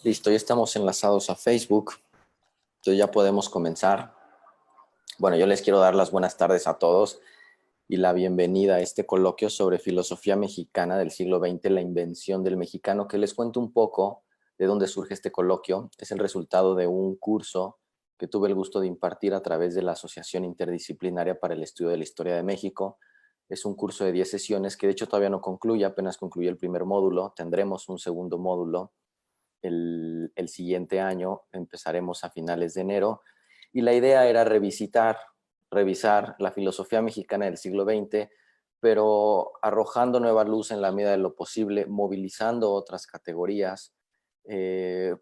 Listo, ya estamos enlazados a Facebook, entonces ya podemos comenzar. Bueno, yo les quiero dar las buenas tardes a todos y la bienvenida a este coloquio sobre filosofía mexicana del siglo XX, la invención del mexicano, que les cuento un poco de dónde surge este coloquio. Es el resultado de un curso que tuve el gusto de impartir a través de la Asociación Interdisciplinaria para el Estudio de la Historia de México. Es un curso de 10 sesiones que de hecho todavía no concluye, apenas concluyó el primer módulo. Tendremos un segundo módulo el siguiente año, empezaremos a finales de enero, y la idea era revisar la filosofía mexicana del siglo XX, pero arrojando nueva luz en la medida de lo posible, movilizando otras categorías,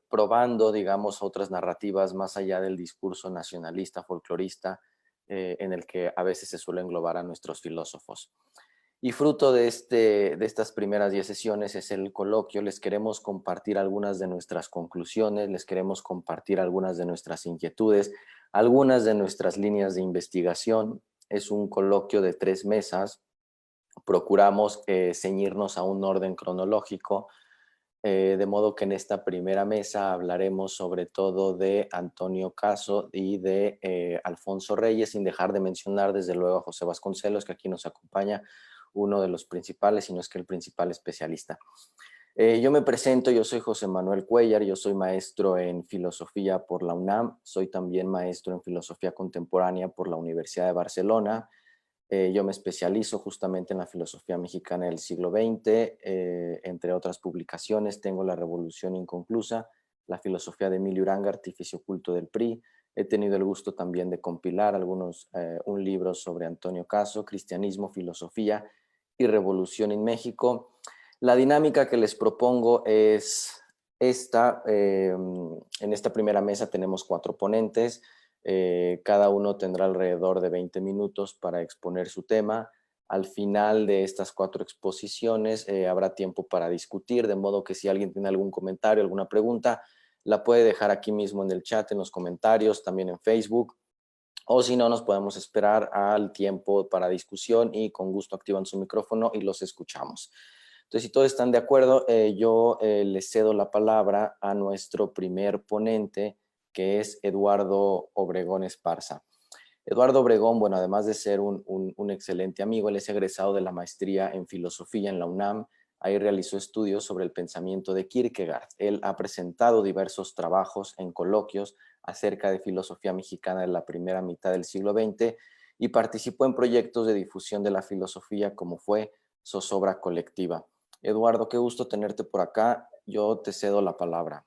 probando, digamos, otras narrativas más allá del discurso nacionalista, folclorista, en el que a veces se suele englobar a nuestros filósofos. Y fruto de estas primeras 10 sesiones es el coloquio. Les queremos compartir algunas de nuestras conclusiones, les queremos compartir algunas de nuestras inquietudes, algunas de nuestras líneas de investigación. Es un coloquio de 3 mesas. Procuramos ceñirnos a un orden cronológico, de modo que en esta primera mesa hablaremos sobre todo de Antonio Caso y de Alfonso Reyes, sin dejar de mencionar desde luego a José Vasconcelos, que aquí nos acompaña, uno de los principales, si no es que el principal especialista. Yo me presento, yo soy José Manuel Cuellar, yo soy maestro en filosofía por la UNAM, soy también maestro en filosofía contemporánea por la Universidad de Barcelona. Yo me especializo justamente en la filosofía mexicana del siglo XX, entre otras publicaciones tengo La Revolución Inconclusa, la filosofía de Emilio Uranga, Artificio Oculto del PRI. He tenido el gusto también de compilar un libro sobre Antonio Caso, Cristianismo, Filosofía y Revolución en México. La dinámica que les propongo es esta. En esta primera mesa tenemos 4 ponentes. Cada uno tendrá alrededor de 20 minutos para exponer su tema. Al final de estas 4 exposiciones habrá tiempo para discutir, de modo que si alguien tiene algún comentario, alguna pregunta, la puede dejar aquí mismo en el chat, en los comentarios, también en Facebook, o si no, nos podemos esperar al tiempo para discusión y con gusto activan su micrófono y los escuchamos. Entonces, si todos están de acuerdo, yo les cedo la palabra a nuestro primer ponente, que es Eduardo Obregón Esparza. Eduardo Obregón, bueno, además de ser un excelente amigo, él es egresado de la maestría en filosofía en la UNAM. Ahí realizó estudios sobre el pensamiento de Kierkegaard. Él ha presentado diversos trabajos en coloquios acerca de filosofía mexicana de la primera mitad del siglo XX y participó en proyectos de difusión de la filosofía como fue Zozobra Colectiva. Eduardo, qué gusto tenerte por acá. Yo te cedo la palabra.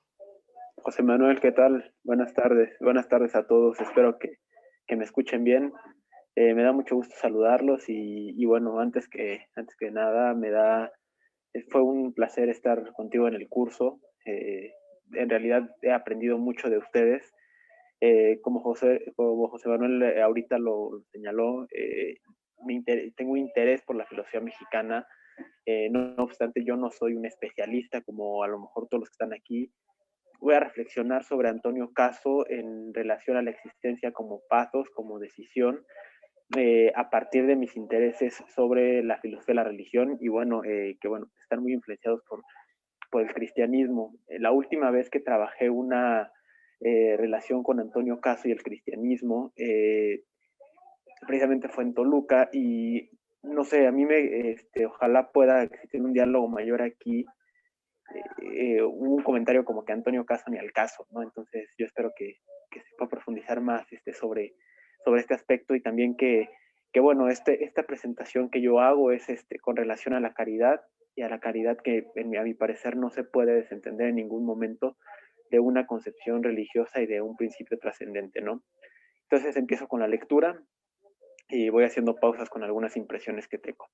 José Manuel, ¿qué tal? Buenas tardes. Buenas tardes a todos. Espero que me escuchen bien. Me da mucho gusto saludarlos y bueno, antes que nada, fue un placer estar contigo en el curso. En realidad he aprendido mucho de ustedes. Como José Manuel ahorita lo señaló, tengo un interés por la filosofía mexicana. No obstante, yo no soy un especialista como a lo mejor todos los que están aquí. Voy a reflexionar sobre Antonio Caso en relación a la existencia como pathos, como decisión, a partir de mis intereses sobre la filosofía de la religión y bueno, están muy influenciados por el cristianismo. La última vez que trabajé una relación con Antonio Caso y el cristianismo, precisamente fue en Toluca y no sé, a mí ojalá pueda existir un diálogo mayor aquí. Hubo un comentario como que Antonio Caso ni al caso, ¿no? Entonces yo espero que se pueda profundizar más sobre este aspecto y también que bueno, esta presentación que yo hago es con relación a la caridad y a la caridad que a mi parecer no se puede desentender en ningún momento de una concepción religiosa y de un principio trascendente, ¿no? Entonces empiezo con la lectura y voy haciendo pausas con algunas impresiones que tengo.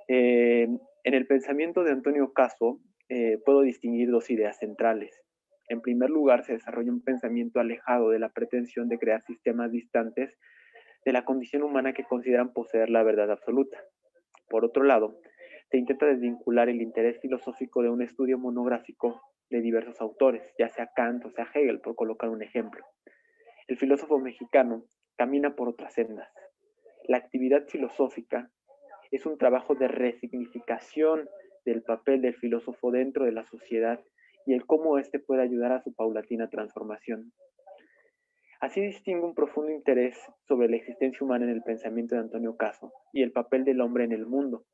En el pensamiento de Antonio Caso puedo distinguir 2 ideas centrales. En primer lugar, se desarrolla un pensamiento alejado de la pretensión de crear sistemas distantes de la condición humana que consideran poseer la verdad absoluta. Por otro lado, se intenta desvincular el interés filosófico de un estudio monográfico de diversos autores, ya sea Kant o sea Hegel, por colocar un ejemplo. El filósofo mexicano camina por otras sendas. La actividad filosófica es un trabajo de resignificación del papel del filósofo dentro de la sociedad y el cómo éste puede ayudar a su paulatina transformación. Así distingue un profundo interés sobre la existencia humana en el pensamiento de Antonio Caso y el papel del hombre en el mundo,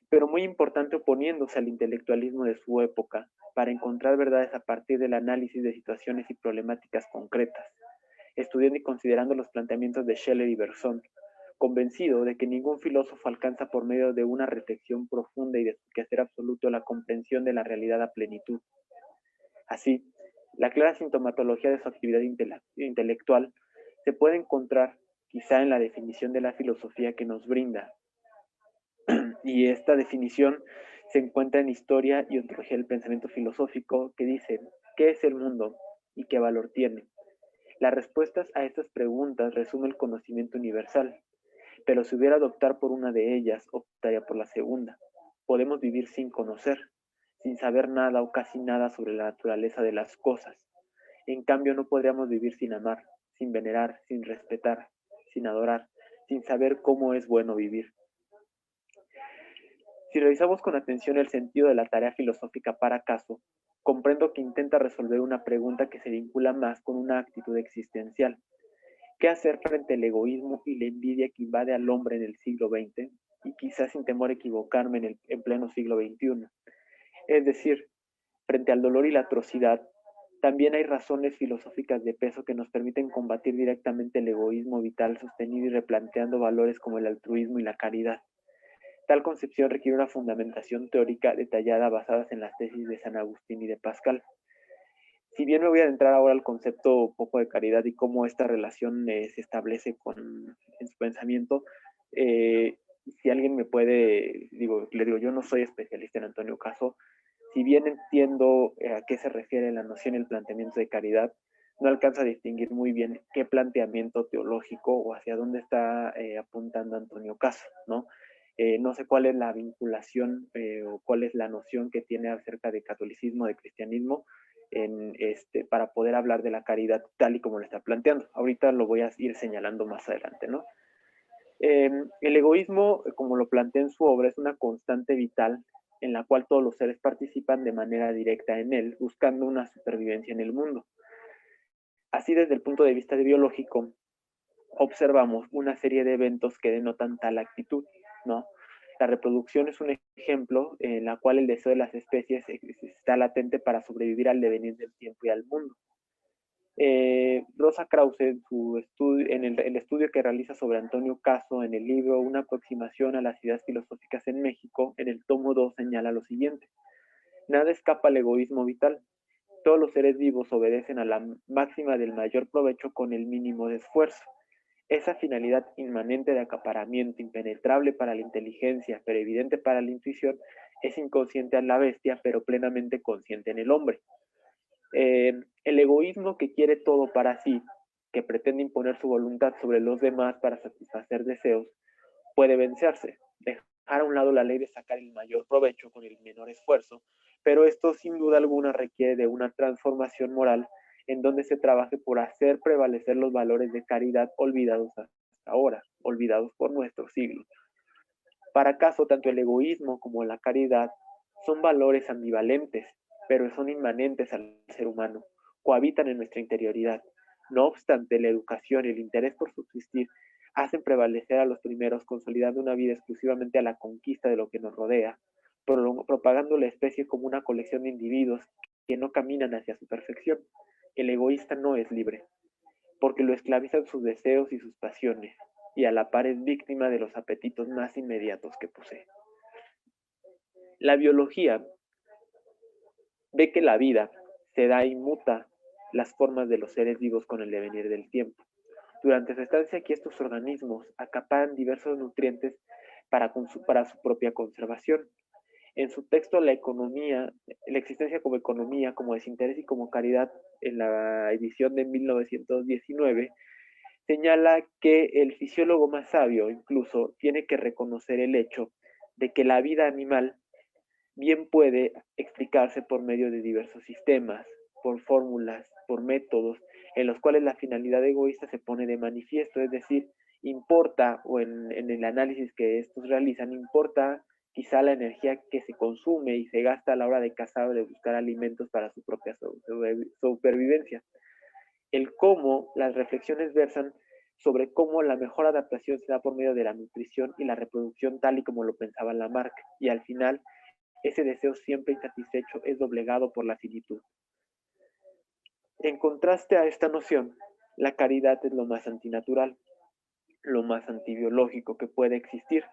pero muy importante oponiéndose al intelectualismo de su época para encontrar verdades a partir del análisis de situaciones y problemáticas concretas, estudiando y considerando los planteamientos de Scheler y Bergson, convencido de que ningún filósofo alcanza por medio de una reflexión profunda y de su quehacer absoluto la comprensión de la realidad a plenitud. Así, la clara sintomatología de su actividad intelectual se puede encontrar quizá en la definición de la filosofía que nos brinda, y esta definición se encuentra en Historia y Ontología del Pensamiento Filosófico, que dice: ¿qué es el mundo y qué valor tiene? Las respuestas a estas preguntas resume el conocimiento universal, pero si hubiera de optar por una de ellas, optaría por la segunda. Podemos vivir sin conocer, sin saber nada o casi nada sobre la naturaleza de las cosas. En cambio, no podríamos vivir sin amar, sin venerar, sin respetar, sin adorar, sin saber cómo es bueno vivir. Si revisamos con atención el sentido de la tarea filosófica para Caso, comprendo que intenta resolver una pregunta que se vincula más con una actitud existencial. ¿Qué hacer frente al egoísmo y la envidia que invade al hombre en el siglo XX y quizás sin temor a equivocarme en pleno siglo XXI? Es decir, frente al dolor y la atrocidad, también hay razones filosóficas de peso que nos permiten combatir directamente el egoísmo vital sostenido y replanteando valores como el altruismo y la caridad. Tal concepción requiere una fundamentación teórica detallada basadas en las tesis de San Agustín y de Pascal. Si bien me voy a adentrar ahora al concepto poco de caridad y cómo esta relación se establece en su pensamiento, si alguien me puede, le digo, yo no soy especialista en Antonio Caso, si bien entiendo a qué se refiere la noción y el planteamiento de caridad, no alcanzo a distinguir muy bien qué planteamiento teológico o hacia dónde está apuntando Antonio Caso, ¿no? No sé cuál es la vinculación o cuál es la noción que tiene acerca de catolicismo, de cristianismo, para poder hablar de la caridad tal y como lo está planteando. Ahorita lo voy a ir señalando más adelante, ¿no? El egoísmo, como lo plantea en su obra, es una constante vital en la cual todos los seres participan de manera directa en él, buscando una supervivencia en el mundo. Así, desde el punto de vista biológico, observamos una serie de eventos que denotan tal actitud, ¿no? La reproducción es un ejemplo en la cual el deseo de las especies está latente para sobrevivir al devenir del tiempo y al mundo. Rosa Krause, en el estudio que realiza sobre Antonio Caso en el libro Una aproximación a las ideas filosóficas en México, en el tomo 2 señala lo siguiente: nada escapa al egoísmo vital. Todos los seres vivos obedecen a la máxima del mayor provecho con el mínimo de esfuerzo. Esa finalidad inmanente de acaparamiento, impenetrable para la inteligencia, pero evidente para la intuición, es inconsciente a la bestia, pero plenamente consciente en el hombre. El egoísmo que quiere todo para sí, que pretende imponer su voluntad sobre los demás para satisfacer deseos, puede vencerse, dejar a un lado la ley de sacar el mayor provecho con el menor esfuerzo, pero esto sin duda alguna requiere de una transformación moral en donde se trabaje por hacer prevalecer los valores de caridad olvidados hasta ahora, olvidados por nuestro siglo. Para Caso, tanto el egoísmo como la caridad son valores ambivalentes, pero son inmanentes al ser humano, cohabitan en nuestra interioridad. No obstante, la educación y el interés por subsistir hacen prevalecer a los primeros, consolidando una vida exclusivamente a la conquista de lo que nos rodea, propagando la especie como una colección de individuos que no caminan hacia su perfección. El egoísta no es libre, porque lo esclavizan sus deseos y sus pasiones, y a la par es víctima de los apetitos más inmediatos que posee. La biología ve que la vida se da y muta las formas de los seres vivos con el devenir del tiempo. Durante su estancia aquí, estos organismos acaparan diversos nutrientes para su propia conservación. En su texto La existencia como economía, como desinterés y como caridad, en la edición de 1919, señala que el fisiólogo más sabio incluso tiene que reconocer el hecho de que la vida animal bien puede explicarse por medio de diversos sistemas, por fórmulas, por métodos, en los cuales la finalidad egoísta se pone de manifiesto, es decir, importa, o en el análisis que estos realizan, importa quizá la energía que se consume y se gasta a la hora de cazar o de buscar alimentos para su propia supervivencia. El cómo, las reflexiones versan sobre cómo la mejor adaptación se da por medio de la nutrición y la reproducción tal y como lo pensaba Lamarck, y al final ese deseo siempre insatisfecho es doblegado por la finitud. En contraste a esta noción, la caridad es lo más antinatural, lo más antibiológico que puede existir,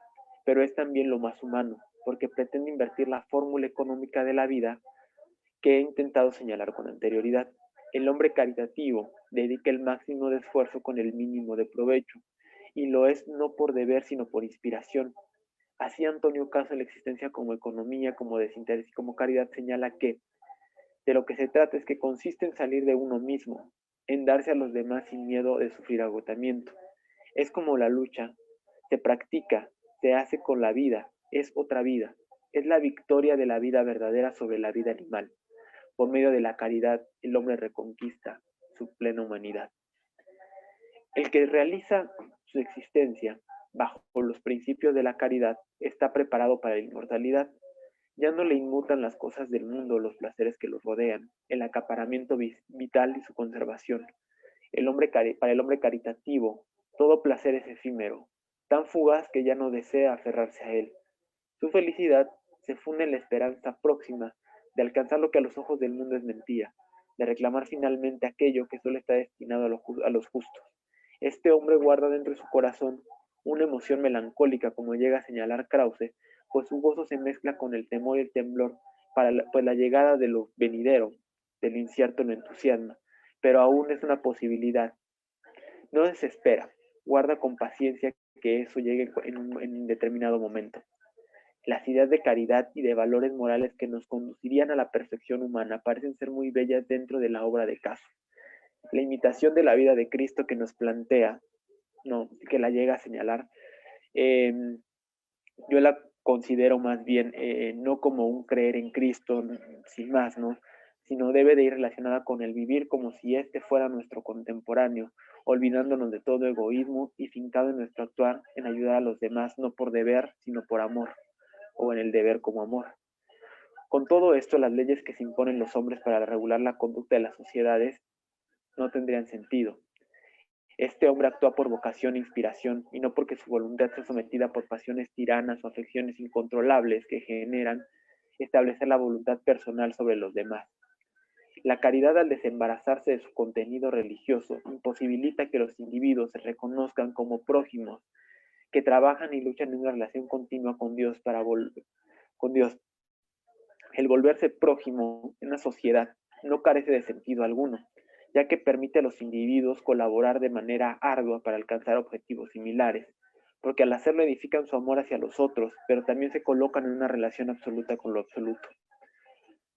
pero es también lo más humano, porque pretende invertir la fórmula económica de la vida que he intentado señalar con anterioridad. El hombre caritativo dedica el máximo de esfuerzo con el mínimo de provecho, y lo es no por deber, sino por inspiración. Así Antonio Caso en la existencia como economía, como desinterés y como caridad señala que de lo que se trata es que consiste en salir de uno mismo, en darse a los demás sin miedo de sufrir agotamiento. Es como la lucha, se practica, se hace con la vida, es otra vida, es la victoria de la vida verdadera sobre la vida animal. Por medio de la caridad, el hombre reconquista su plena humanidad. El que realiza su existencia bajo los principios de la caridad está preparado para la inmortalidad. Ya no le inmutan las cosas del mundo, los placeres que los rodean, el acaparamiento vital y su conservación. Para el hombre caritativo, todo placer es efímero, tan fugaz que ya no desea aferrarse a él. Su felicidad se funde en la esperanza próxima de alcanzar lo que a los ojos del mundo es mentira, de reclamar finalmente aquello que solo está destinado a los justos. Este hombre guarda dentro de su corazón una emoción melancólica, como llega a señalar Krause, pues su gozo se mezcla con el temor y el temblor, pues la llegada de lo venidero, del incierto lo entusiasma, pero aún es una posibilidad. No desespera, guarda con paciencia que eso llegue en un determinado momento. Las ideas de caridad y de valores morales que nos conducirían a la perfección humana parecen ser muy bellas dentro de la obra de Caso. La imitación de la vida de Cristo que nos plantea, no, que la llega a señalar, eh, yo la considero más bien no como un creer en Cristo sin más, ¿no? Sino debe de ir relacionada con el vivir como si éste fuera nuestro contemporáneo, olvidándonos de todo egoísmo y fincado en nuestro actuar en ayudar a los demás, no por deber, sino por amor, o en el deber como amor. Con todo esto, las leyes que se imponen los hombres para regular la conducta de las sociedades no tendrían sentido. Este hombre actúa por vocación e inspiración, y no porque su voluntad sea sometida por pasiones tiranas o afecciones incontrolables que generan establecer la voluntad personal sobre los demás. La caridad, al desembarazarse de su contenido religioso, imposibilita que los individuos se reconozcan como prójimos, que trabajan y luchan en una relación continua con Dios con Dios. El volverse prójimo en una sociedad no carece de sentido alguno, ya que permite a los individuos colaborar de manera ardua para alcanzar objetivos similares, porque al hacerlo edifican su amor hacia los otros, pero también se colocan en una relación absoluta con lo absoluto.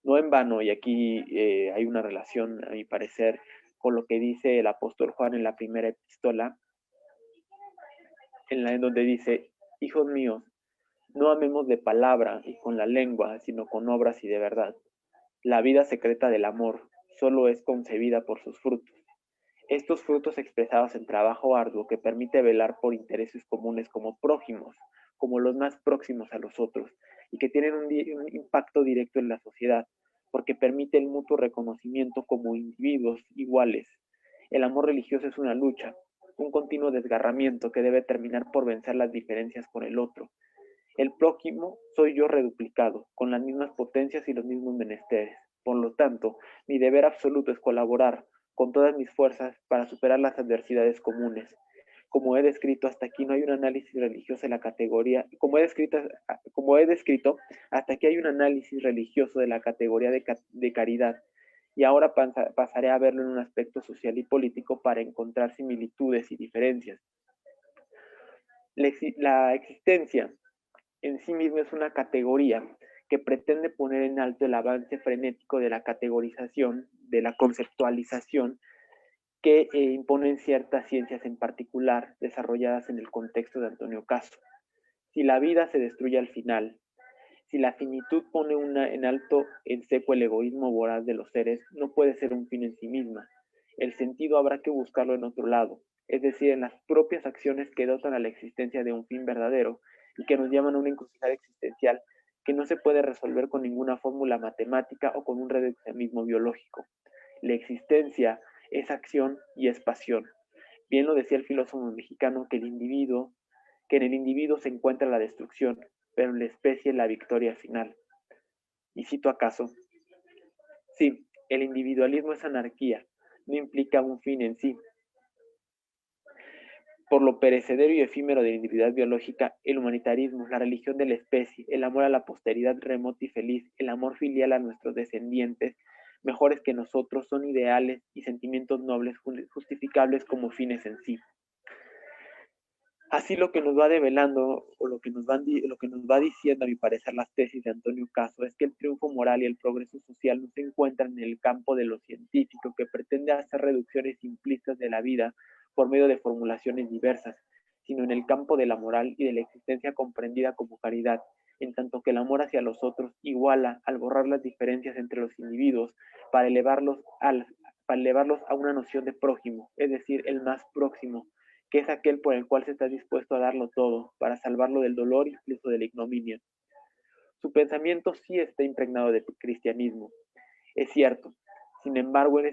No en vano, y aquí hay una relación, a mi parecer, con lo que dice el apóstol Juan en la primera epístola, en donde dice: hijos míos, no amemos de palabra y con la lengua, sino con obras y de verdad. La vida secreta del amor solo es concebida por sus frutos. Estos frutos expresados en trabajo arduo que permite velar por intereses comunes como prójimos, como los más próximos a los otros, y que tienen un impacto directo en la sociedad, porque permite el mutuo reconocimiento como individuos iguales. El amor religioso es una lucha, un continuo desgarramiento que debe terminar por vencer las diferencias con el otro. El prójimo soy yo reduplicado, con las mismas potencias y los mismos menesteres. Por lo tanto, mi deber absoluto es colaborar con todas mis fuerzas para superar las adversidades comunes. Como he descrito, hasta aquí no hay un análisis religioso de la categoría, como he descrito, hasta aquí hay un análisis religioso de la categoría de caridad, y ahora pasaré a verlo en un aspecto social y político para encontrar similitudes y diferencias. La existencia en sí misma es una categoría que pretende poner en alto el avance frenético de la categorización, de la conceptualización que imponen ciertas ciencias en particular desarrolladas en el contexto de Antonio Caso. Si la vida se destruye al final, si la finitud pone en alto en seco el egoísmo voraz de los seres, no puede ser un fin en sí misma. El sentido habrá que buscarlo en otro lado, es decir, en las propias acciones que dotan a la existencia de un fin verdadero, y que nos llevan a una encrucijada existencial que no se puede resolver con ninguna fórmula matemática o con un reduccionismo biológico. La existencia es acción y es pasión. Bien lo decía el filósofo mexicano que en el individuo se encuentra la destrucción, pero en la especie la victoria final. Y cito acaso, sí, el individualismo es anarquía, no implica un fin en sí. Por lo perecedero y efímero de la individualidad biológica, el humanitarismo, la religión de la especie, el amor a la posteridad remota y feliz, el amor filial a nuestros descendientes, mejores que nosotros, son ideales y sentimientos nobles justificables como fines en sí. Así lo que nos va develando o lo que nos va diciendo, a mi parecer, las tesis de Antonio Caso es que el triunfo moral y el progreso social no se encuentran en el campo de lo científico, que pretende hacer reducciones simplistas de la vida por medio de formulaciones diversas, sino en el campo de la moral y de la existencia comprendida como caridad, en tanto que el amor hacia los otros iguala al borrar las diferencias entre los individuos para elevarlos a una noción de prójimo, es decir, el más próximo, que es aquel por el cual se está dispuesto a darlo todo, para salvarlo del dolor y incluso de la ignominia. Su pensamiento sí está impregnado de cristianismo, es cierto. Sin embargo, es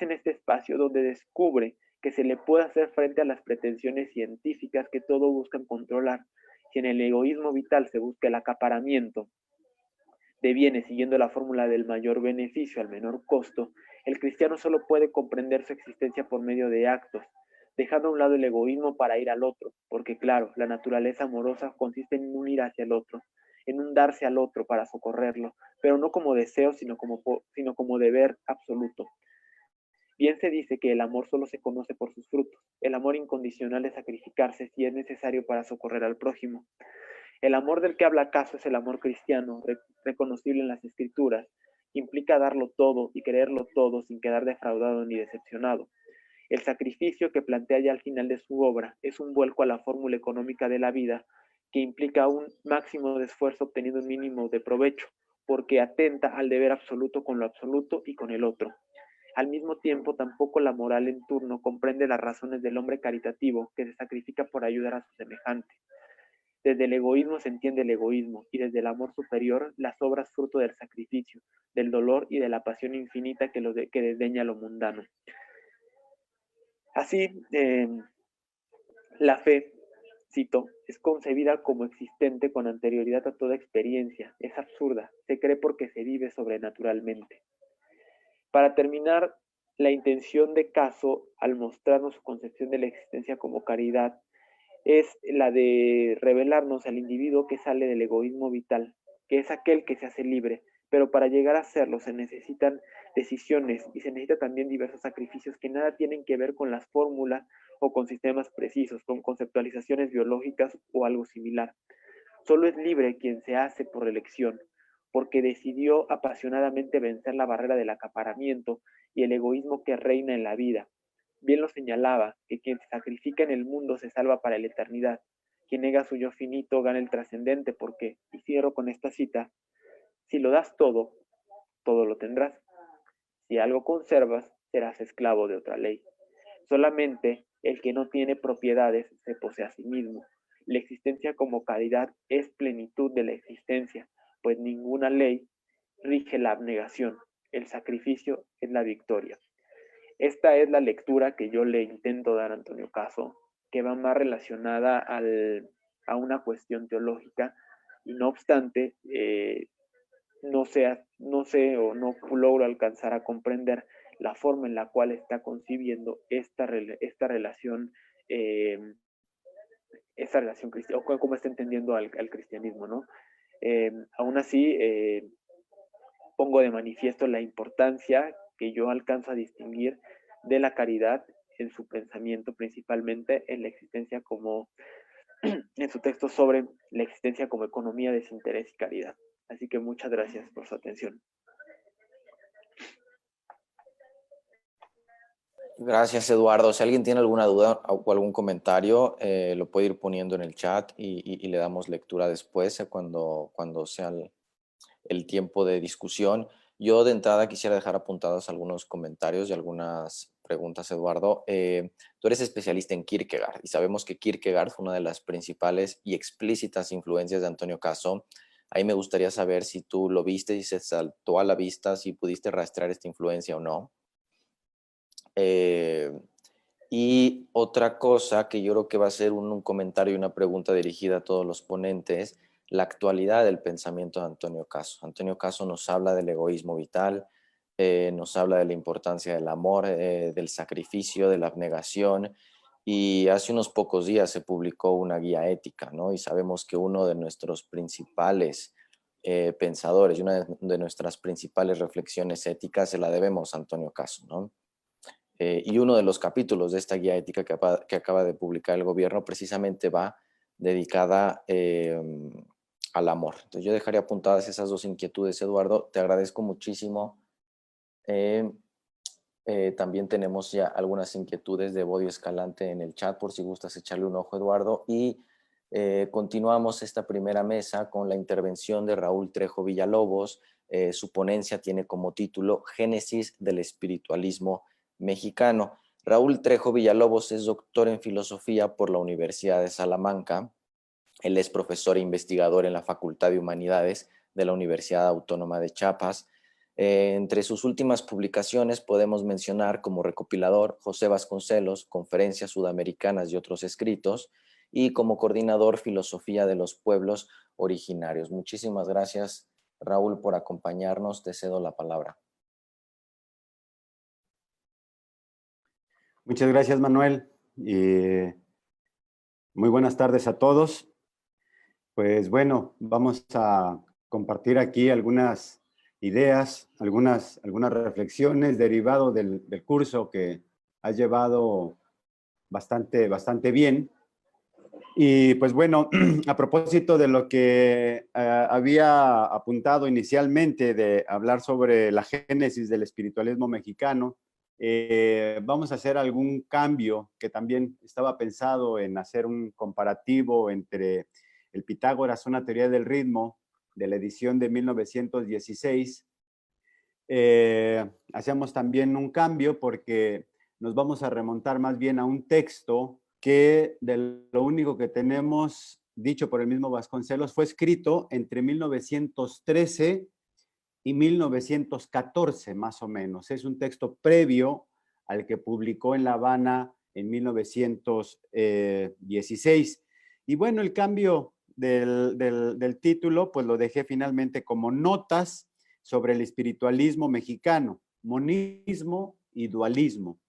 en este espacio donde descubre que se le puede hacer frente a las pretensiones científicas que todo buscan controlar. Si en el egoísmo vital se busca el acaparamiento de bienes siguiendo la fórmula del mayor beneficio al menor costo, el cristiano solo puede comprender su existencia por medio de actos, dejando a un lado el egoísmo para ir al otro, porque claro, la naturaleza amorosa consiste en un ir hacia el otro, en un darse al otro para socorrerlo, pero no como deseo, sino como deber absoluto. Bien se dice que el amor solo se conoce por sus frutos. El amor incondicional es sacrificarse si es necesario para socorrer al prójimo. El amor del que habla Caso es el amor cristiano, reconocible en las escrituras, que implica darlo todo y quererlo todo sin quedar defraudado ni decepcionado. El sacrificio que plantea ya al final de su obra es un vuelco a la fórmula económica de la vida que implica un máximo de esfuerzo obteniendo un mínimo de provecho, porque atenta al deber absoluto con lo absoluto y con el otro. Al mismo tiempo, tampoco la moral en turno comprende las razones del hombre caritativo que se sacrifica por ayudar a su semejante. Desde el egoísmo se entiende el egoísmo y desde el amor superior las obras fruto del sacrificio, del dolor y de la pasión infinita que desdeña lo mundano. Así, la fe, cito, es concebida como existente con anterioridad a toda experiencia, es absurda, se cree porque se vive sobrenaturalmente. Para terminar, la intención de Caso, al mostrarnos su concepción de la existencia como caridad, es la de revelarnos al individuo que sale del egoísmo vital, que es aquel que se hace libre, pero para llegar a serlo se necesitan decisiones y se necesita también diversos sacrificios que nada tienen que ver con las fórmulas o con sistemas precisos, con conceptualizaciones biológicas o algo similar. Solo es libre quien se hace por elección, porque decidió apasionadamente vencer la barrera del acaparamiento y el egoísmo que reina en la vida. Bien lo señalaba, que quien se sacrifica en el mundo se salva para la eternidad. Quien nega su yo finito gana el trascendente porque, y cierro con esta cita, si lo das todo, todo lo tendrás. Si algo conservas, serás esclavo de otra ley. Solamente el que no tiene propiedades se posee a sí mismo. La existencia como caridad es plenitud de la existencia, pues ninguna ley rige la abnegación. El sacrificio es la victoria. Esta es la lectura que yo le intento dar a Antonio Caso, que va más relacionada a una cuestión teológica, y no obstante, no sé o no logro alcanzar a comprender la forma en la cual está concibiendo esta relación, eh, cristiana, o cómo está entendiendo al cristianismo, ¿no? Aún así, pongo de manifiesto la importancia que yo alcanzo a distinguir de la caridad en su pensamiento, principalmente en la existencia como, en su texto sobre la existencia como economía, desinterés y caridad. Así que muchas gracias por su atención. Gracias, Eduardo. Si alguien tiene alguna duda o algún comentario, lo puede ir poniendo en el chat y le damos lectura después, cuando sea el tiempo de discusión. Yo de entrada quisiera dejar apuntados algunos comentarios y algunas preguntas, Eduardo. Tú eres especialista en Kierkegaard y sabemos que Kierkegaard fue una de las principales y explícitas influencias de Antonio Caso. Ahí me gustaría saber si tú lo viste y se saltó a la vista, si pudiste rastrear esta influencia o no. Y otra cosa que yo creo que va a ser un comentario y una pregunta dirigida a todos los ponentes, la actualidad del pensamiento de Antonio Caso. Antonio Caso nos habla del egoísmo vital, nos habla de la importancia del amor, del sacrificio, de la abnegación, y hace unos pocos días se publicó una guía ética, ¿no? Y sabemos que uno de nuestros principales pensadores y una de nuestras principales reflexiones éticas se la debemos a Antonio Caso, ¿no? Y uno de los capítulos de esta guía ética que acaba de publicar el gobierno precisamente va dedicada al amor. Entonces yo dejaría apuntadas esas dos inquietudes, Eduardo. Te agradezco muchísimo. También tenemos ya algunas inquietudes de Bodio Escalante en el chat, por si gustas echarle un ojo, Eduardo. Y continuamos esta primera mesa con la intervención de Raúl Trejo Villalobos. Su ponencia tiene como título Génesis del espiritualismo mexicano. Raúl Trejo Villalobos es doctor en filosofía por la Universidad de Salamanca. Él es profesor e investigador en la Facultad de Humanidades de la Universidad Autónoma de Chiapas. Entre sus últimas publicaciones podemos mencionar como recopilador José Vasconcelos, Conferencias Sudamericanas y otros escritos, y como coordinador Filosofía de los Pueblos Originarios. Muchísimas gracias, Raúl, por acompañarnos. Te cedo la palabra. Muchas gracias, Manuel. Muy buenas tardes a todos. Pues bueno, vamos a compartir aquí algunas ideas, algunas reflexiones derivado del curso que has llevado bastante bien. Y pues bueno, a propósito de lo que había apuntado inicialmente de hablar sobre la génesis del espiritualismo mexicano, vamos a hacer algún cambio que también estaba pensado en hacer un comparativo entre el Pitágoras, una teoría del ritmo, de la edición de 1916. Hacemos también un cambio porque nos vamos a remontar más bien a un texto que de lo único que tenemos dicho por el mismo Vasconcelos fue escrito entre 1913 y 1914, más o menos. Es un texto previo al que publicó en La Habana en 1916. Y bueno, el cambio del título, pues lo dejé finalmente como Notas sobre el espiritualismo mexicano, monismo y dualismo.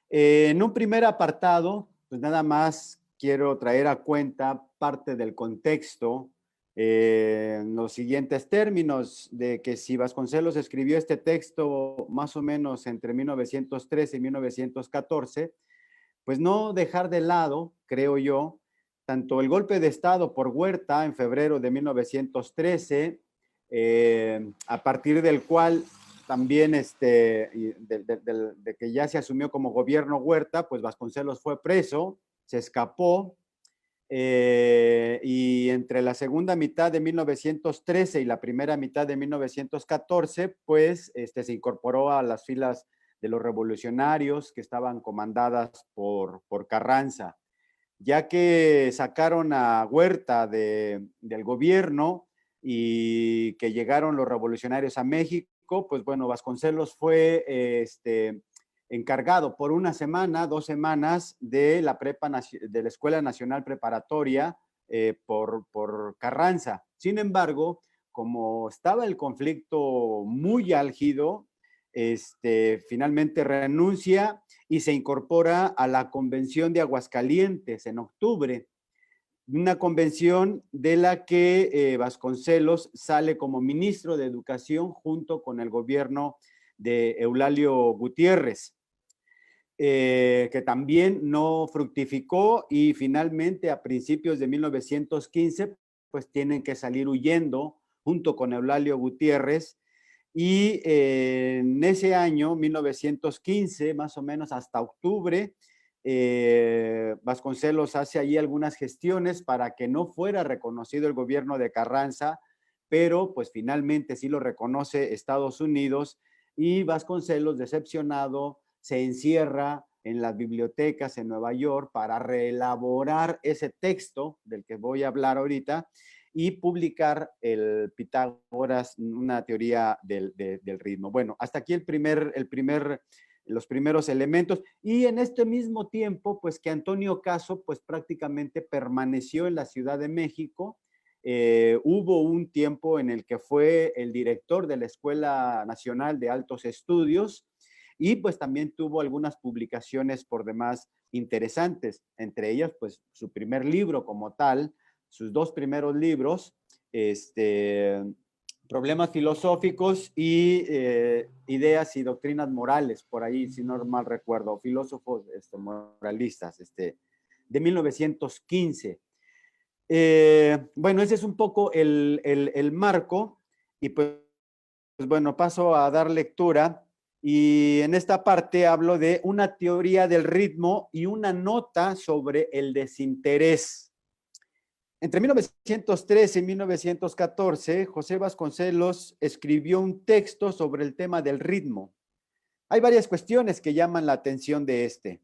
En un primer apartado, pues nada más quiero traer a cuenta parte del contexto en los siguientes términos, de que si Vasconcelos escribió este texto más o menos entre 1913 y 1914, pues no dejar de lado, creo yo, tanto el golpe de Estado por Huerta en febrero de 1913, a partir del cual también de que ya se asumió como gobierno Huerta, pues Vasconcelos fue preso, se escapó, y entre la segunda mitad de 1913 y la primera mitad de 1914, pues se incorporó a las filas de los revolucionarios que estaban comandadas por Carranza. Ya que sacaron a Huerta del gobierno y que llegaron los revolucionarios a México, pues bueno, Vasconcelos fue encargado por una semana, 2 semanas de la Escuela Nacional Preparatoria por Carranza. Sin embargo, como estaba el conflicto muy álgido, finalmente renuncia y se incorpora a la Convención de Aguascalientes en octubre, una convención de la que Vasconcelos sale como ministro de Educación junto con el gobierno de Eulalio Gutiérrez, que también no fructificó y finalmente a principios de 1915 pues tienen que salir huyendo junto con Eulalio Gutiérrez. Y en ese año, 1915, más o menos hasta octubre, Vasconcelos hace allí algunas gestiones para que no fuera reconocido el gobierno de Carranza, pero pues finalmente sí lo reconoce Estados Unidos y Vasconcelos, decepcionado, se encierra en las bibliotecas en Nueva York para reelaborar ese texto del que voy a hablar ahorita y publicar el Pitágoras, una teoría del ritmo. Bueno, hasta aquí los primeros elementos, y en este mismo tiempo, pues que Antonio Caso, pues prácticamente permaneció en la Ciudad de México. Hubo un tiempo en el que fue el director de la Escuela Nacional de Altos Estudios, y pues también tuvo algunas publicaciones por demás interesantes, entre ellas pues su primer libro como tal, sus dos primeros libros, Problemas filosóficos y Ideas y doctrinas morales, por ahí, si no mal recuerdo, filósofos moralistas, de 1915. Bueno, ese es un poco el marco, y pues bueno, paso a dar lectura, y en esta parte hablo de una teoría del ritmo y una nota sobre el desinterés. Entre 1913 y 1914, José Vasconcelos escribió un texto sobre el tema del ritmo. Hay varias cuestiones que llaman la atención de este.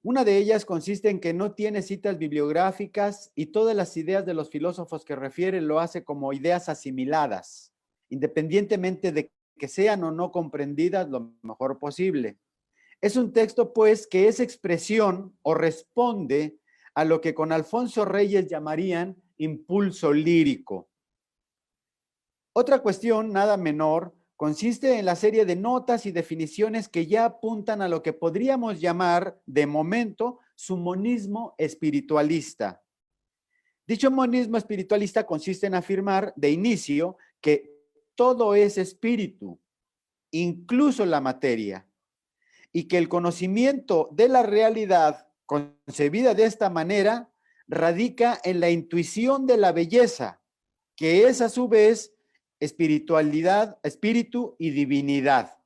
Una de ellas consiste en que no tiene citas bibliográficas y todas las ideas de los filósofos que refiere lo hace como ideas asimiladas, independientemente de que sean o no comprendidas lo mejor posible. Es un texto, pues, que es expresión o responde a lo que con Alfonso Reyes llamarían impulso lírico. Otra cuestión, nada menor, consiste en la serie de notas y definiciones que ya apuntan a lo que podríamos llamar, de momento, su monismo espiritualista. Dicho monismo espiritualista consiste en afirmar, de inicio, que todo es espíritu, incluso la materia, y que el conocimiento de la realidad concebida de esta manera radica en la intuición de la belleza, que es a su vez espiritualidad, espíritu y divinidad.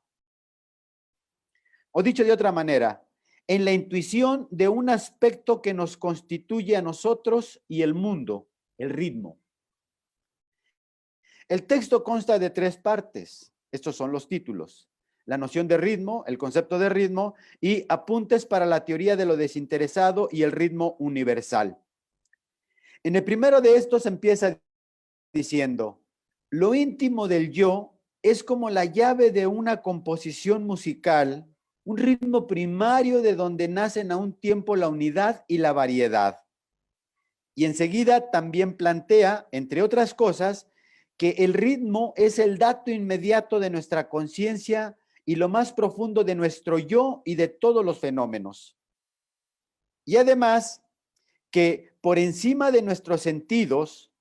O dicho de otra manera, en la intuición de un aspecto que nos constituye a nosotros y el mundo, el ritmo. El texto consta de 3 partes. Estos son los títulos: la noción de ritmo, el concepto de ritmo y apuntes para la teoría de lo desinteresado y el ritmo universal. En el primero de estos empieza diciendo: lo íntimo del yo es como la llave de una composición musical, un ritmo primario de donde nacen a un tiempo la unidad y la variedad. Y enseguida también plantea, entre otras cosas, que el ritmo es el dato inmediato de nuestra conciencia y lo más profundo de nuestro yo y de todos los fenómenos. Y además, que por encima de nuestros sentidos,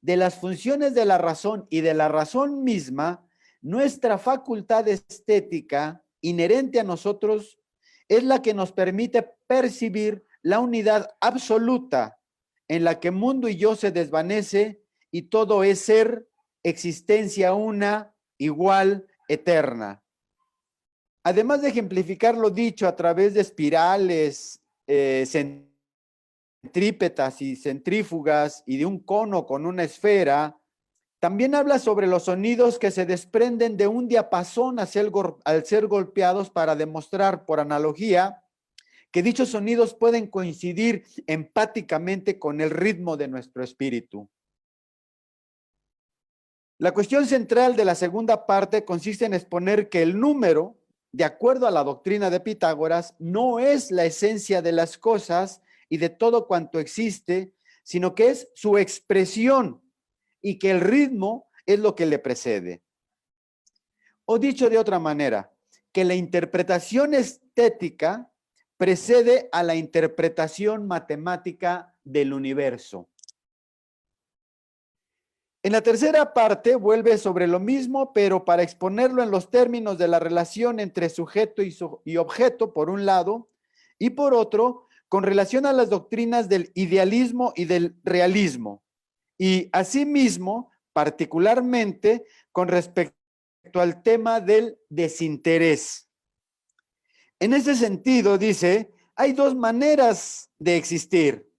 de las funciones de la razón y de la razón misma, nuestra facultad estética inherente a nosotros es la que nos permite percibir la unidad absoluta en la que mundo y yo se desvanece y todo es ser, existencia una, igual, eterna. Además de ejemplificar lo dicho a través de espirales, centrípetas y centrífugas y de un cono con una esfera, también habla sobre los sonidos que se desprenden de un diapasón al ser golpeados, para demostrar por analogía que dichos sonidos pueden coincidir empáticamente con el ritmo de nuestro espíritu. La cuestión central de la segunda parte consiste en exponer que el número, de acuerdo a la doctrina de Pitágoras, no es la esencia de las cosas y de todo cuanto existe, sino que es su expresión, y que el ritmo es lo que le precede. O dicho de otra manera, que la interpretación estética precede a la interpretación matemática del universo. En la tercera parte vuelve sobre lo mismo, pero para exponerlo en los términos de la relación entre sujeto y objeto, por un lado, y por otro, con relación a las doctrinas del idealismo y del realismo, y asimismo, particularmente, con respecto al tema del desinterés. En ese sentido, dice, hay 2 maneras de existir: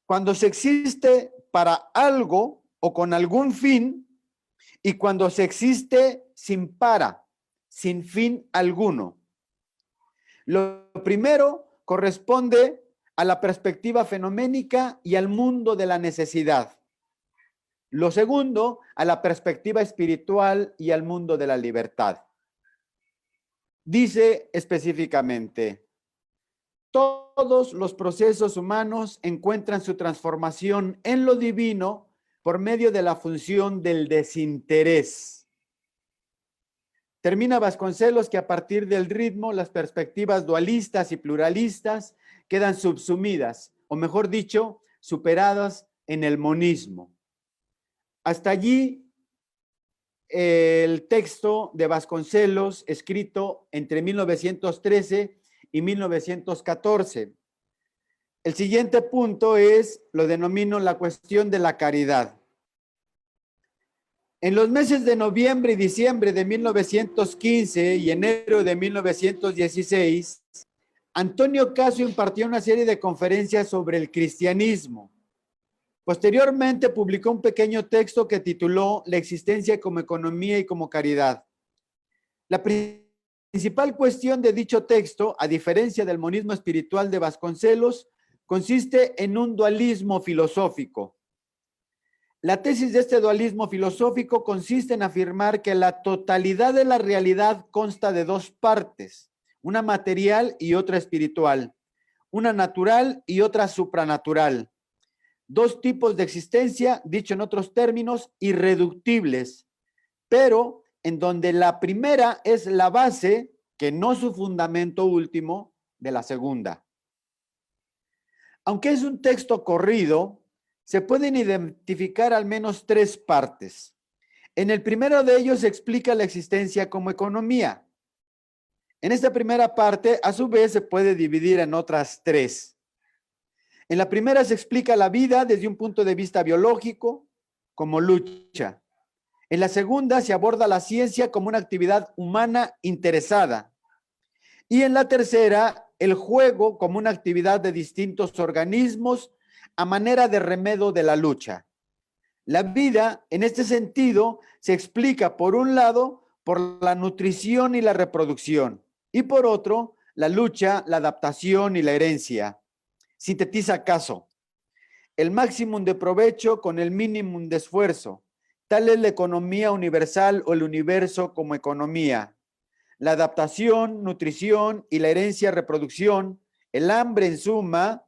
cuando se existe para algo o con algún fin, y cuando se existe sin fin alguno. Lo primero corresponde a la perspectiva fenoménica y al mundo de la necesidad. Lo segundo, a la perspectiva espiritual y al mundo de la libertad. Dice específicamente, todos los procesos humanos encuentran su transformación en lo divino por medio de la función del desinterés. Termina Vasconcelos que a partir del ritmo, las perspectivas dualistas y pluralistas quedan subsumidas, o mejor dicho, superadas en el monismo. Hasta allí el texto de Vasconcelos, escrito entre 1913 y 1914. El siguiente punto lo denomino la cuestión de la caridad. En los meses de noviembre y diciembre de 1915 y enero de 1916, Antonio Caso impartió una serie de conferencias sobre el cristianismo. Posteriormente publicó un pequeño texto que tituló La existencia como economía y como caridad. La principal cuestión de dicho texto, a diferencia del monismo espiritual de Vasconcelos, consiste en un dualismo filosófico. La tesis de este dualismo filosófico consiste en afirmar que la totalidad de la realidad consta de dos partes, una material y otra espiritual, una natural y otra supranatural. Dos tipos de existencia, dicho en otros términos, irreductibles, pero en donde la primera es la base, que no su fundamento último, de la segunda. Aunque es un texto corrido, se pueden identificar al menos tres partes. En el primero de ellos se explica la existencia como economía. En esta primera parte, a su vez, se puede dividir en otras tres. En la primera se explica la vida desde un punto de vista biológico, como lucha. En la segunda se aborda la ciencia como una actividad humana interesada. Y en la tercera, el juego como una actividad de distintos organismos a manera de remedio de la lucha. La vida, en este sentido, se explica por un lado por la nutrición y la reproducción, y por otro, la lucha, la adaptación y la herencia. Sintetiza Caso. El máximo de provecho con el mínimo de esfuerzo. Tal es la economía universal o el universo como economía. La adaptación, nutrición y la herencia, reproducción, el hambre en suma,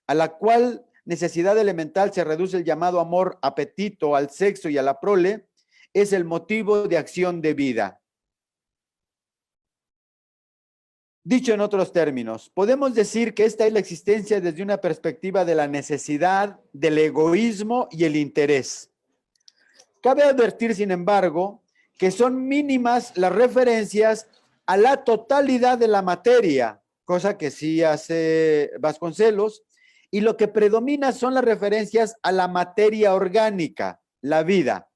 a la cual necesidad elemental se reduce el llamado amor, apetito al sexo y a la prole, es el motivo de acción de vida. Dicho en otros términos, podemos decir que esta es la existencia desde una perspectiva de la necesidad, del egoísmo y el interés. Cabe advertir, sin embargo, que son mínimas las referencias a la totalidad de la materia, cosa que sí hace Vasconcelos, y lo que predomina son las referencias a la materia orgánica, la vida.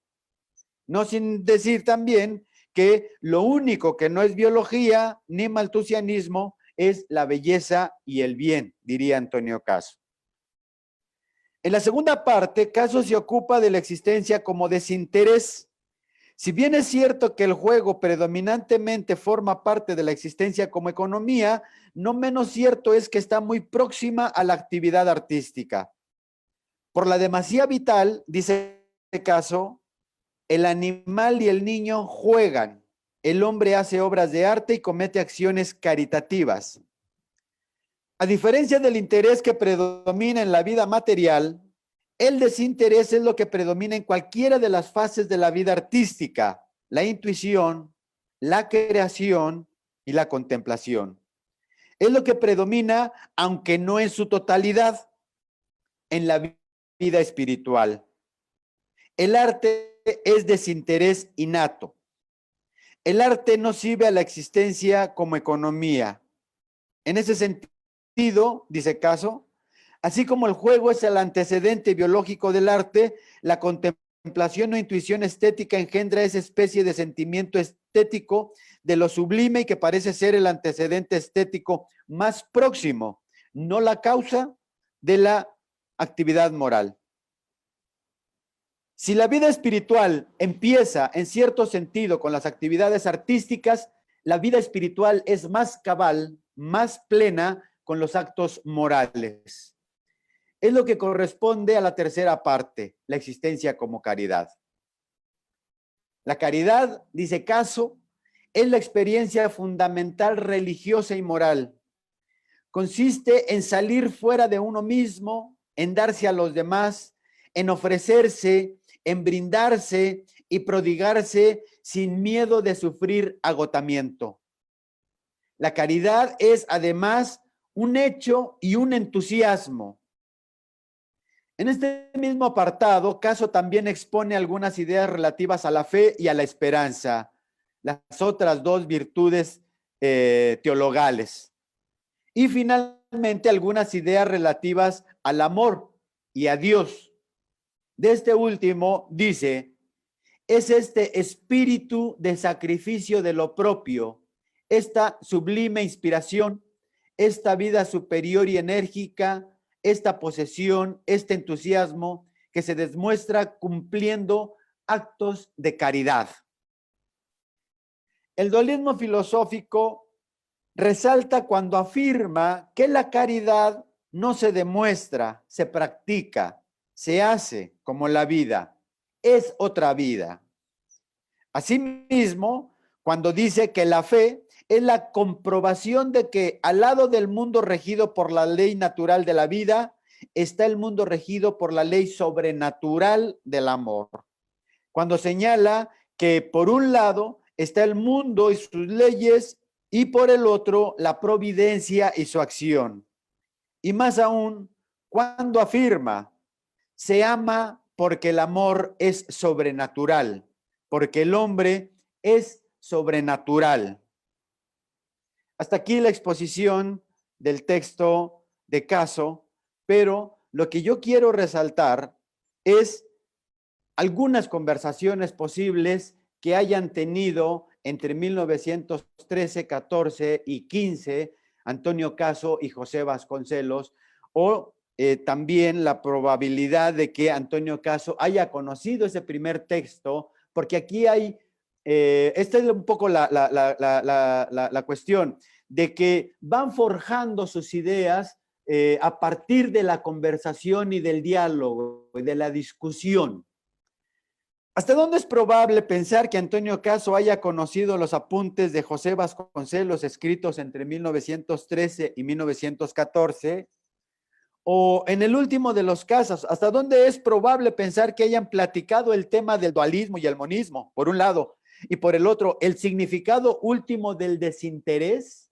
No sin decir también que lo único que no es biología ni maltusianismo es la belleza y el bien, diría Antonio Caso. En la segunda parte, Caso se ocupa de la existencia como desinterés. Si bien es cierto que el juego predominantemente forma parte de la existencia como economía, no menos cierto es que está muy próxima a la actividad artística. Por la demasía vital, dice Caso, el animal y el niño juegan, el hombre hace obras de arte y comete acciones caritativas. A diferencia del interés que predomina en la vida material, el desinterés es lo que predomina en cualquiera de las fases de la vida artística, la intuición, la creación y la contemplación. Es lo que predomina, aunque no en su totalidad, en la vida espiritual. El arte es desinterés innato. El arte no sirve a la existencia como economía. En ese sentido, dice Caso, así como el juego es el antecedente biológico del arte, la contemplación o intuición estética engendra esa especie de sentimiento estético de lo sublime y que parece ser el antecedente estético más próximo, no la causa de la actividad moral. Si la vida espiritual empieza en cierto sentido con las actividades artísticas, la vida espiritual es más cabal más plena con los actos morales. Es lo que corresponde a la tercera parte, la existencia como caridad. La caridad, dice Caso, es la experiencia fundamental religiosa y moral. Consiste en salir fuera de uno mismo, en darse a los demás, en ofrecerse, en brindarse y prodigarse sin miedo de sufrir agotamiento. La caridad es además un hecho y un entusiasmo. En este mismo apartado, Caso también expone algunas ideas relativas a la fe y a la esperanza, las otras dos virtudes teologales. Y finalmente, algunas ideas relativas al amor y a Dios. De este último, dice, es este espíritu de sacrificio de lo propio, esta sublime inspiración, esta vida superior y enérgica, esta posesión, este entusiasmo que se demuestra cumpliendo actos de caridad. El dualismo filosófico resalta cuando afirma que la caridad no se demuestra, se practica, se hace como la vida, es otra vida. Asimismo, cuando dice que la fe es la comprobación de que al lado del mundo regido por la ley natural de la vida, está el mundo regido por la ley sobrenatural del amor. Cuando señala que por un lado está el mundo y sus leyes y por el otro la providencia y su acción. Y más aún, cuando afirma, se ama porque el amor es sobrenatural, porque el hombre es sobrenatural. Hasta aquí la exposición del texto de Caso, pero lo que yo quiero resaltar es algunas conversaciones posibles que hayan tenido entre 1913, 14 y 15 Antonio Caso y José Vasconcelos, o también la probabilidad de que Antonio Caso haya conocido ese primer texto, porque aquí hay esta es un poco la cuestión de que van forjando sus ideas a partir de la conversación y del diálogo y de la discusión. ¿Hasta dónde es probable pensar que Antonio Caso haya conocido los apuntes de José Vasconcelos escritos entre 1913 y 1914? O en el último de los casos, ¿hasta dónde es probable pensar que hayan platicado el tema del dualismo y el monismo, por un lado, y por el otro, el significado último del desinterés?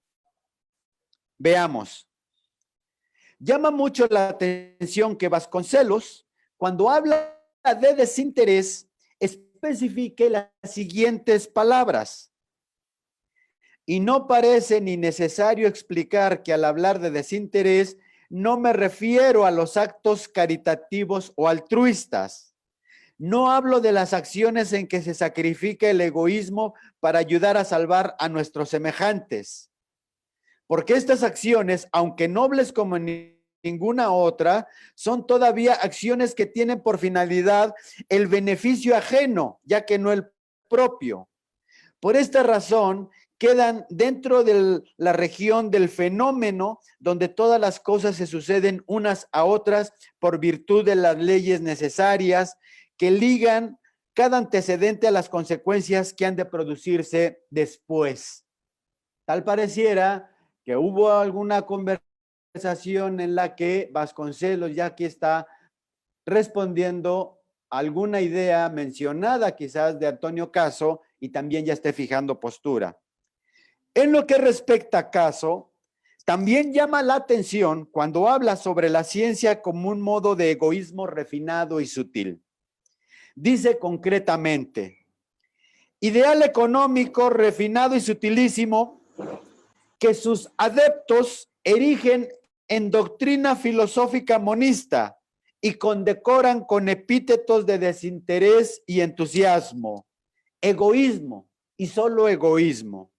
Veamos. Llama mucho la atención que Vasconcelos, cuando habla de desinterés, especifique las siguientes palabras. Y no parece ni necesario explicar que al hablar de desinterés, no me refiero a los actos caritativos o altruistas. No hablo de las acciones en que se sacrifica el egoísmo para ayudar a salvar a nuestros semejantes. Porque estas acciones, aunque nobles como ninguna otra, son todavía acciones que tienen por finalidad el beneficio ajeno, ya que no el propio. Por esta razón, quedan dentro de la región del fenómeno, donde todas las cosas se suceden unas a otras por virtud de las leyes necesarias que ligan cada antecedente a las consecuencias que han de producirse después. Tal pareciera que hubo alguna conversación en la que Vasconcelos ya aquí está respondiendo a alguna idea mencionada quizás de Antonio Caso y también ya esté fijando postura. En lo que respecta a Caso, también llama la atención cuando habla sobre la ciencia como un modo de egoísmo refinado y sutil. Dice concretamente, ideal económico refinado y sutilísimo que sus adeptos erigen en doctrina filosófica monista y condecoran con epítetos de desinterés y entusiasmo, egoísmo y solo egoísmo.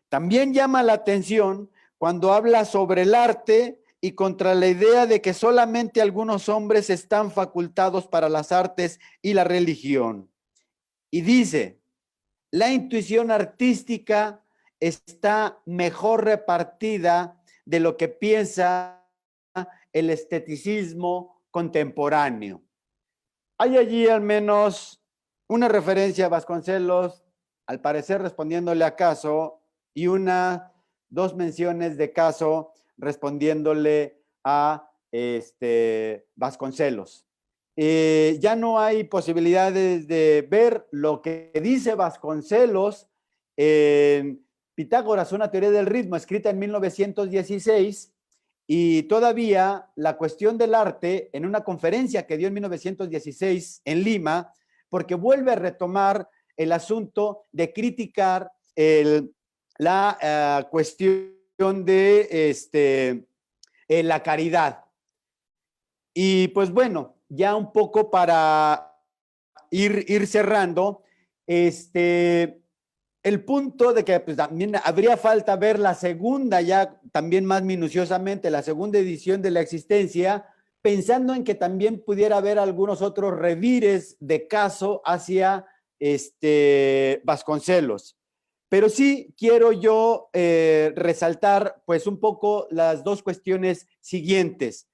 También llama la atención cuando habla sobre el arte y contra la idea de que solamente algunos hombres están facultados para las artes y la religión. Y dice, la intuición artística está mejor repartida de lo que piensa el esteticismo contemporáneo. Hay allí al menos una referencia a Vasconcelos, al parecer respondiéndole a Caso, y dos menciones de Caso respondiéndole a Vasconcelos. Ya no hay posibilidades de ver lo que dice Vasconcelos en Pitágoras, una teoría del ritmo, escrita en 1916, y todavía la cuestión del arte en una conferencia que dio en 1916 en Lima, porque vuelve a retomar el asunto de criticar la cuestión de la caridad. Y pues bueno, ya un poco para ir cerrando, el punto de que pues, también habría falta ver la segunda, ya también más minuciosamente, la segunda edición de La Existencia, pensando en que también pudiera haber algunos otros revires de Caso hacia Vasconcelos. Pero sí quiero yo resaltar pues un poco las dos cuestiones siguientes.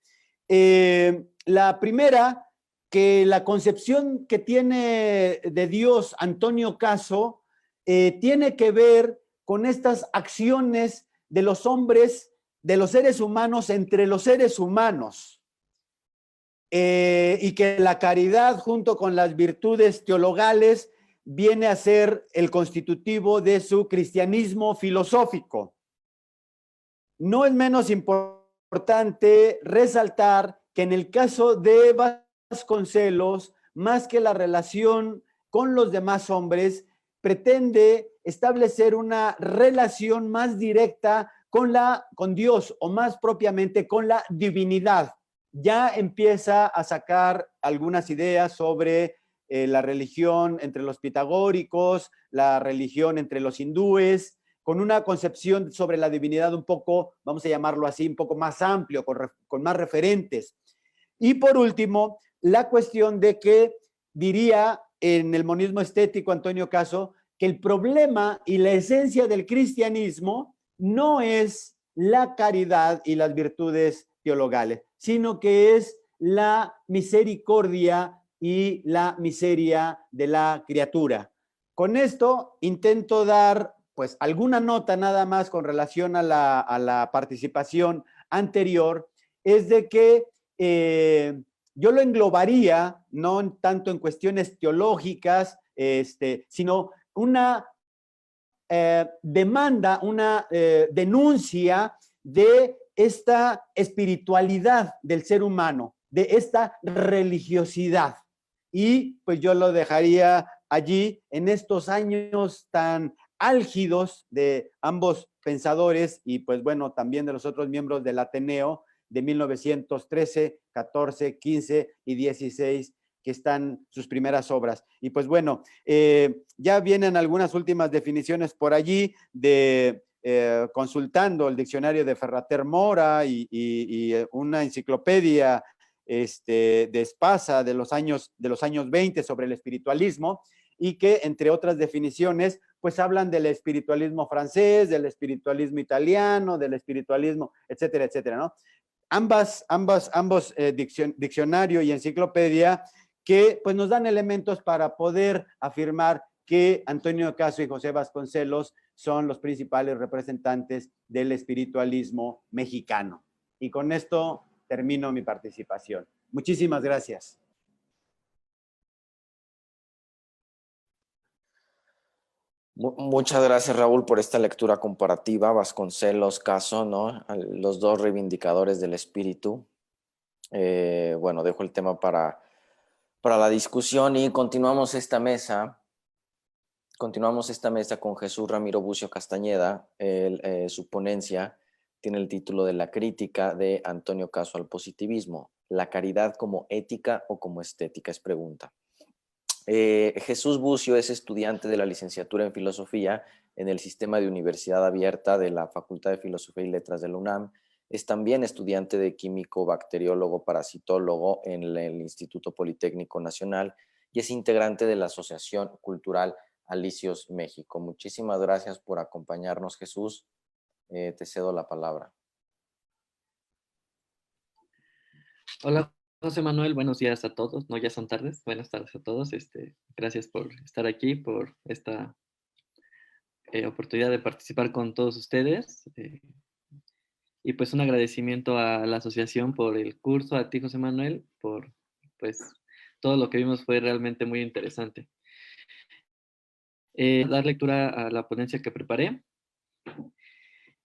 La primera, que la concepción que tiene de Dios Antonio Caso tiene que ver con estas acciones de los hombres, de los seres humanos entre los seres humanos, y que la caridad junto con las virtudes teologales viene a ser el constitutivo de su cristianismo filosófico. No es menos importante resaltar que en el caso de Vasconcelos, más que la relación con los demás hombres, pretende establecer una relación más directa con Dios, o más propiamente con la divinidad. Ya empieza a sacar algunas ideas sobre la religión entre los pitagóricos, la religión entre los hindúes, con una concepción sobre la divinidad un poco, vamos a llamarlo así, un poco más amplio, con más referentes. Y por último, la cuestión de que diría en el monismo estético Antonio Caso que el problema y la esencia del cristianismo no es la caridad y las virtudes teologales, sino que es la misericordia y la miseria de la criatura. Con esto intento dar pues alguna nota nada más con relación a la participación anterior, es de que yo lo englobaría, no tanto en cuestiones teológicas, sino una demanda, una denuncia de esta espiritualidad del ser humano, de esta religiosidad. Y pues yo lo dejaría allí en estos años tan álgidos de ambos pensadores y pues bueno, también de los otros miembros del Ateneo de 1913, 14, 15 y 16, que están sus primeras obras. Y pues bueno, ya vienen algunas últimas definiciones por allí de consultando el diccionario de Ferrater Mora y una enciclopedia de Espasa de los años 20 sobre el espiritualismo, y que entre otras definiciones pues hablan del espiritualismo francés, del espiritualismo italiano, del espiritualismo, etcétera, etcétera, ¿no? Ambos diccionario y enciclopedia que pues nos dan elementos para poder afirmar que Antonio Caso y José Vasconcelos son los principales representantes del espiritualismo mexicano. Y con esto termino mi participación. Muchísimas gracias. Muchas gracias, Raúl, por esta lectura comparativa. Vasconcelos, Caso, ¿no? Los dos reivindicadores del espíritu. Bueno, dejo el tema para la discusión y continuamos esta mesa con Jesús Ramiro Bucio Castañeda. Su ponencia tiene el título de La crítica de Antonio Caso al positivismo. ¿La caridad como ética o como estética? Es pregunta. Jesús Bucio es estudiante de la licenciatura en Filosofía en el sistema de Universidad Abierta de la Facultad de Filosofía y Letras de la UNAM. Es también estudiante de químico, bacteriólogo, parasitólogo en el Instituto Politécnico Nacional y es integrante de la Asociación Cultural Alicios, México. Muchísimas gracias por acompañarnos, Jesús. Te cedo la palabra. Hola, José Manuel, buenos días a todos. No, ya son tardes. Buenas tardes a todos. Gracias por estar aquí, por esta oportunidad de participar con todos ustedes. Y pues un agradecimiento a la asociación por el curso, a ti, José Manuel, por pues todo lo que vimos fue realmente muy interesante. Dar lectura a la ponencia que preparé,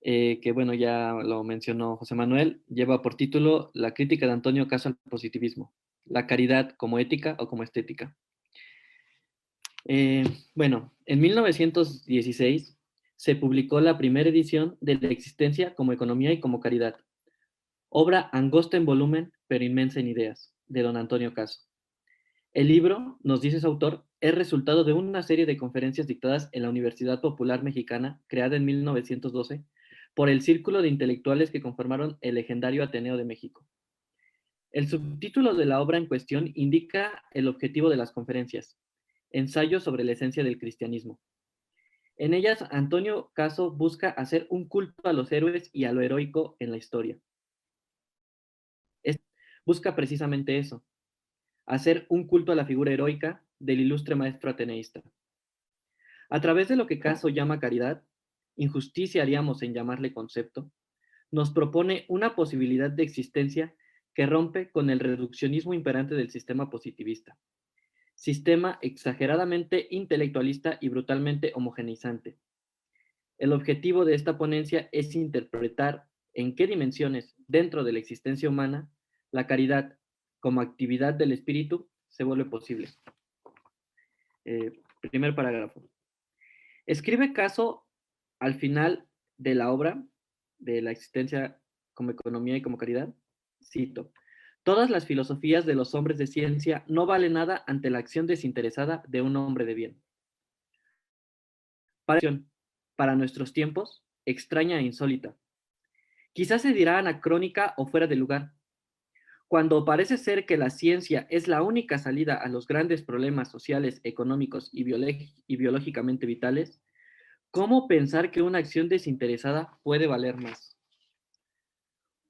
que bueno, ya lo mencionó José Manuel, lleva por título La crítica de Antonio Caso al positivismo, la caridad como ética o como estética. Bueno, en 1916 se publicó la primera edición de La existencia como economía y como caridad, obra angosta en volumen, pero inmensa en ideas, de don Antonio Caso. El libro, nos dice su autor, es resultado de una serie de conferencias dictadas en la Universidad Popular Mexicana, creada en 1912, por el círculo de intelectuales que conformaron el legendario Ateneo de México. El subtítulo de la obra en cuestión indica el objetivo de las conferencias: ensayo sobre la esencia del cristianismo. En ellas, Antonio Caso busca hacer un culto a los héroes y a lo heroico en la historia. Busca precisamente eso, hacer un culto a la figura heroica del ilustre maestro ateneísta. A través de lo que Caso llama caridad, injusticia haríamos en llamarle concepto, nos propone una posibilidad de existencia que rompe con el reduccionismo imperante del sistema positivista, sistema exageradamente intelectualista y brutalmente homogeneizante. El objetivo de esta ponencia es interpretar en qué dimensiones, dentro de la existencia humana, la caridad, como actividad del espíritu, se vuelve posible. Primer parágrafo. Escribe Caso al final de la obra, de La existencia como economía y como caridad, cito: todas las filosofías de los hombres de ciencia no valen nada ante la acción desinteresada de un hombre de bien. Para nuestros tiempos, extraña e insólita. Quizás se dirá anacrónica o fuera de lugar. Cuando parece ser que la ciencia es la única salida a los grandes problemas sociales, económicos y biológicamente vitales, ¿cómo pensar que una acción desinteresada puede valer más?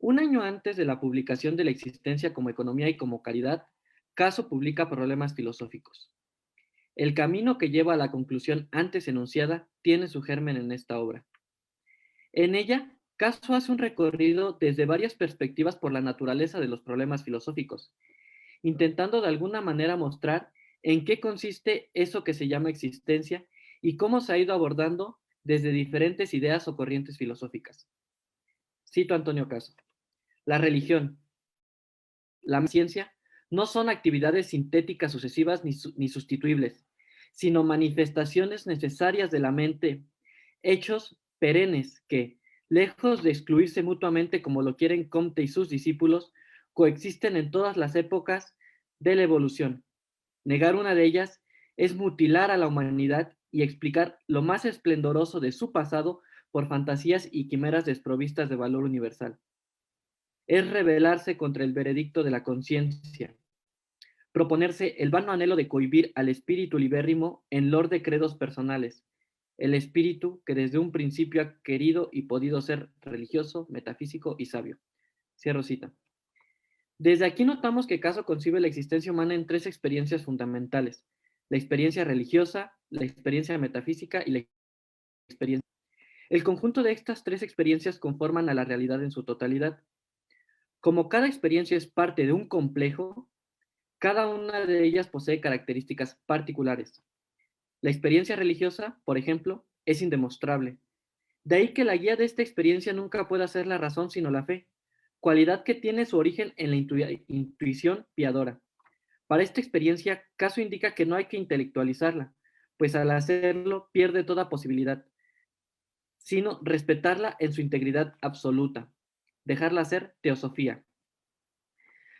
Un año antes de la publicación de La existencia como economía y como caridad, Caso publica Problemas filosóficos. El camino que lleva a la conclusión antes enunciada tiene su germen en esta obra. En ella, Caso hace un recorrido desde varias perspectivas por la naturaleza de los problemas filosóficos, intentando de alguna manera mostrar en qué consiste eso que se llama existencia y cómo se ha ido abordando desde diferentes ideas o corrientes filosóficas. Cito a Antonio Caso: la religión, la ciencia, no son actividades sintéticas sucesivas ni sustituibles, sino manifestaciones necesarias de la mente, hechos perennes que, lejos de excluirse mutuamente como lo quieren Comte y sus discípulos, coexisten en todas las épocas de la evolución. Negar una de ellas es mutilar a la humanidad y explicar lo más esplendoroso de su pasado por fantasías y quimeras desprovistas de valor universal. Es rebelarse contra el veredicto de la conciencia, proponerse el vano anhelo de cohibir al espíritu libérrimo en lor de credos personales, el espíritu que desde un principio ha querido y podido ser religioso, metafísico y sabio. Cierro cita. Desde aquí notamos que Caso concibe la existencia humana en tres experiencias fundamentales: la experiencia religiosa, la experiencia metafísica y la experiencia. El conjunto de estas tres experiencias conforman a la realidad en su totalidad. Como cada experiencia es parte de un complejo, cada una de ellas posee características particulares. La experiencia religiosa, por ejemplo, es indemostrable. De ahí que la guía de esta experiencia nunca pueda ser la razón sino la fe, cualidad que tiene su origen en la intuición piadora. Para esta experiencia, Caso indica que no hay que intelectualizarla, pues al hacerlo pierde toda posibilidad, sino respetarla en su integridad absoluta, dejarla ser teosofía.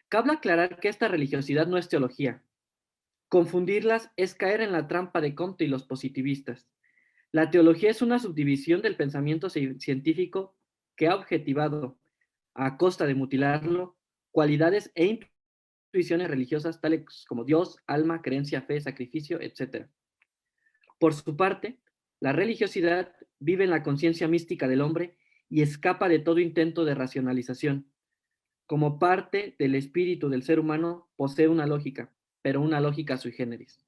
Cabe aclarar que esta religiosidad no es teología. Confundirlas es caer en la trampa de Comte y los positivistas. La teología es una subdivisión del pensamiento científico que ha objetivado, a costa de mutilarlo, cualidades e intuiciones religiosas tales como Dios, alma, creencia, fe, sacrificio, etc. Por su parte, la religiosidad vive en la conciencia mística del hombre y escapa de todo intento de racionalización. Como parte del espíritu del ser humano, posee una lógica, pero una lógica sui generis.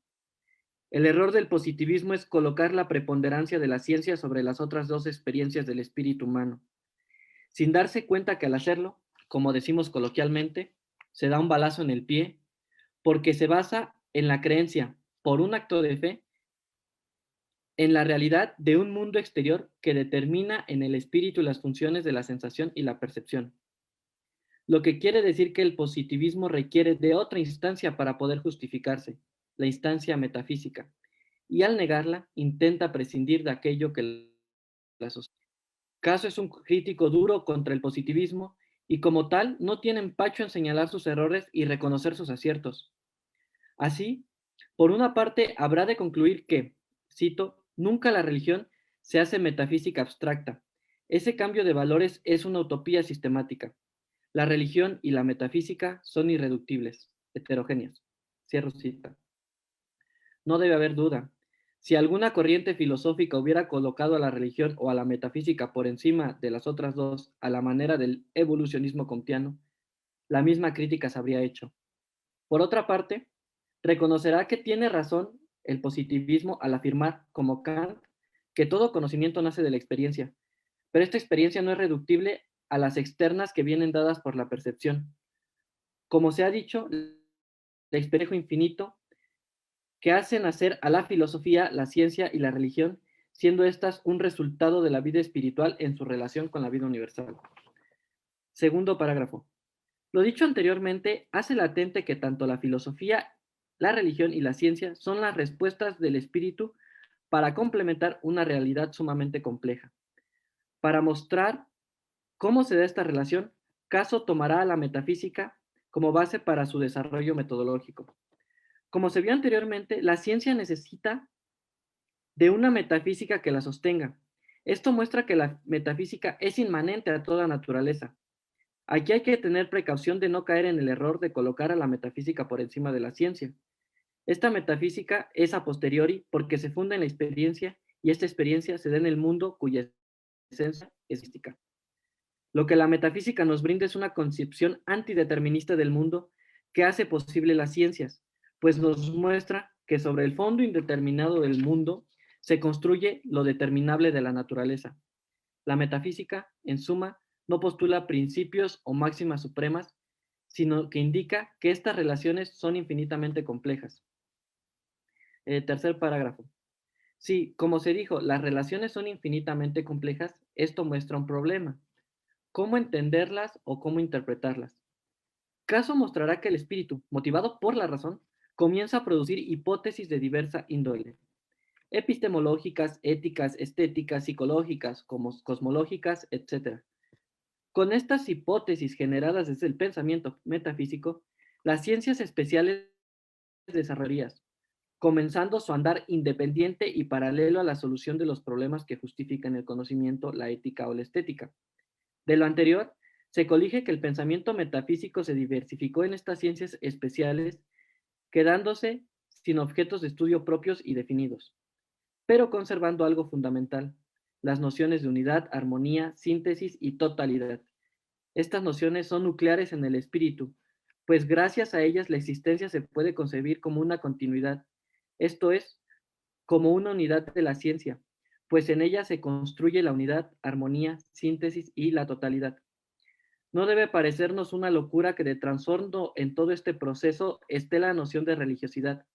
El error del positivismo es colocar la preponderancia de la ciencia sobre las otras dos experiencias del espíritu humano, sin darse cuenta que al hacerlo, como decimos coloquialmente, se da un balazo en el pie, porque se basa en la creencia, por un acto de fe, en la realidad de un mundo exterior que determina en el espíritu las funciones de la sensación y la percepción. Lo que quiere decir que el positivismo requiere de otra instancia para poder justificarse, la instancia metafísica, y al negarla intenta prescindir de aquello que la sostiene. Caso es un crítico duro contra el positivismo y como tal no tiene empacho en señalar sus errores y reconocer sus aciertos. Así, por una parte, habrá de concluir que, cito, nunca la religión se hace metafísica abstracta. Ese cambio de valores es una utopía sistemática. La religión y la metafísica son irreductibles, heterogéneas. Cierro cita. No debe haber duda. Si alguna corriente filosófica hubiera colocado a la religión o a la metafísica por encima de las otras dos a la manera del evolucionismo kantiano, la misma crítica se habría hecho. Por otra parte, reconocerá que tiene razón el positivismo al afirmar, como Kant, que todo conocimiento nace de la experiencia, pero esta experiencia no es reductible a las externas que vienen dadas por la percepción. Como se ha dicho, el espejo infinito que hace nacer a la filosofía, la ciencia y la religión, siendo estas un resultado de la vida espiritual en su relación con la vida universal. Segundo parágrafo. Lo dicho anteriormente hace latente que tanto la filosofía, la religión y la ciencia son las respuestas del espíritu para complementar una realidad sumamente compleja. Para mostrar cómo se da esta relación, Caso tomará a la metafísica como base para su desarrollo metodológico. Como se vio anteriormente, la ciencia necesita de una metafísica que la sostenga. Esto muestra que la metafísica es inmanente a toda naturaleza. Aquí hay que tener precaución de no caer en el error de colocar a la metafísica por encima de la ciencia. Esta metafísica es a posteriori porque se funda en la experiencia y esta experiencia se da en el mundo cuya esencia es mística. Lo que la metafísica nos brinda es una concepción antideterminista del mundo que hace posible las ciencias, pues nos muestra que sobre el fondo indeterminado del mundo se construye lo determinable de la naturaleza. La metafísica, en suma, no postula principios o máximas supremas, sino que indica que estas relaciones son infinitamente complejas. Tercer parágrafo. Si, como se dijo, las relaciones son infinitamente complejas, esto muestra un problema. ¿Cómo entenderlas o cómo interpretarlas? Caso mostrará que el espíritu, motivado por la razón, comienza a producir hipótesis de diversa índole, epistemológicas, éticas, estéticas, psicológicas, cosmológicas, etc. Con estas hipótesis generadas desde el pensamiento metafísico, las ciencias especiales desarrollarían, comenzando su andar independiente y paralelo a la solución de los problemas que justifican el conocimiento, la ética o la estética. De lo anterior, se colige que el pensamiento metafísico se diversificó en estas ciencias especiales, quedándose sin objetos de estudio propios y definidos, pero conservando algo fundamental, las nociones de unidad, armonía, síntesis y totalidad. Estas nociones son nucleares en el espíritu, pues gracias a ellas la existencia se puede concebir como una continuidad, esto es, como una unidad de la ciencia, pues en ella se construye la unidad, armonía, síntesis y la totalidad. No debe parecernos una locura que de trasfondo en todo este proceso esté la noción de religiosidad,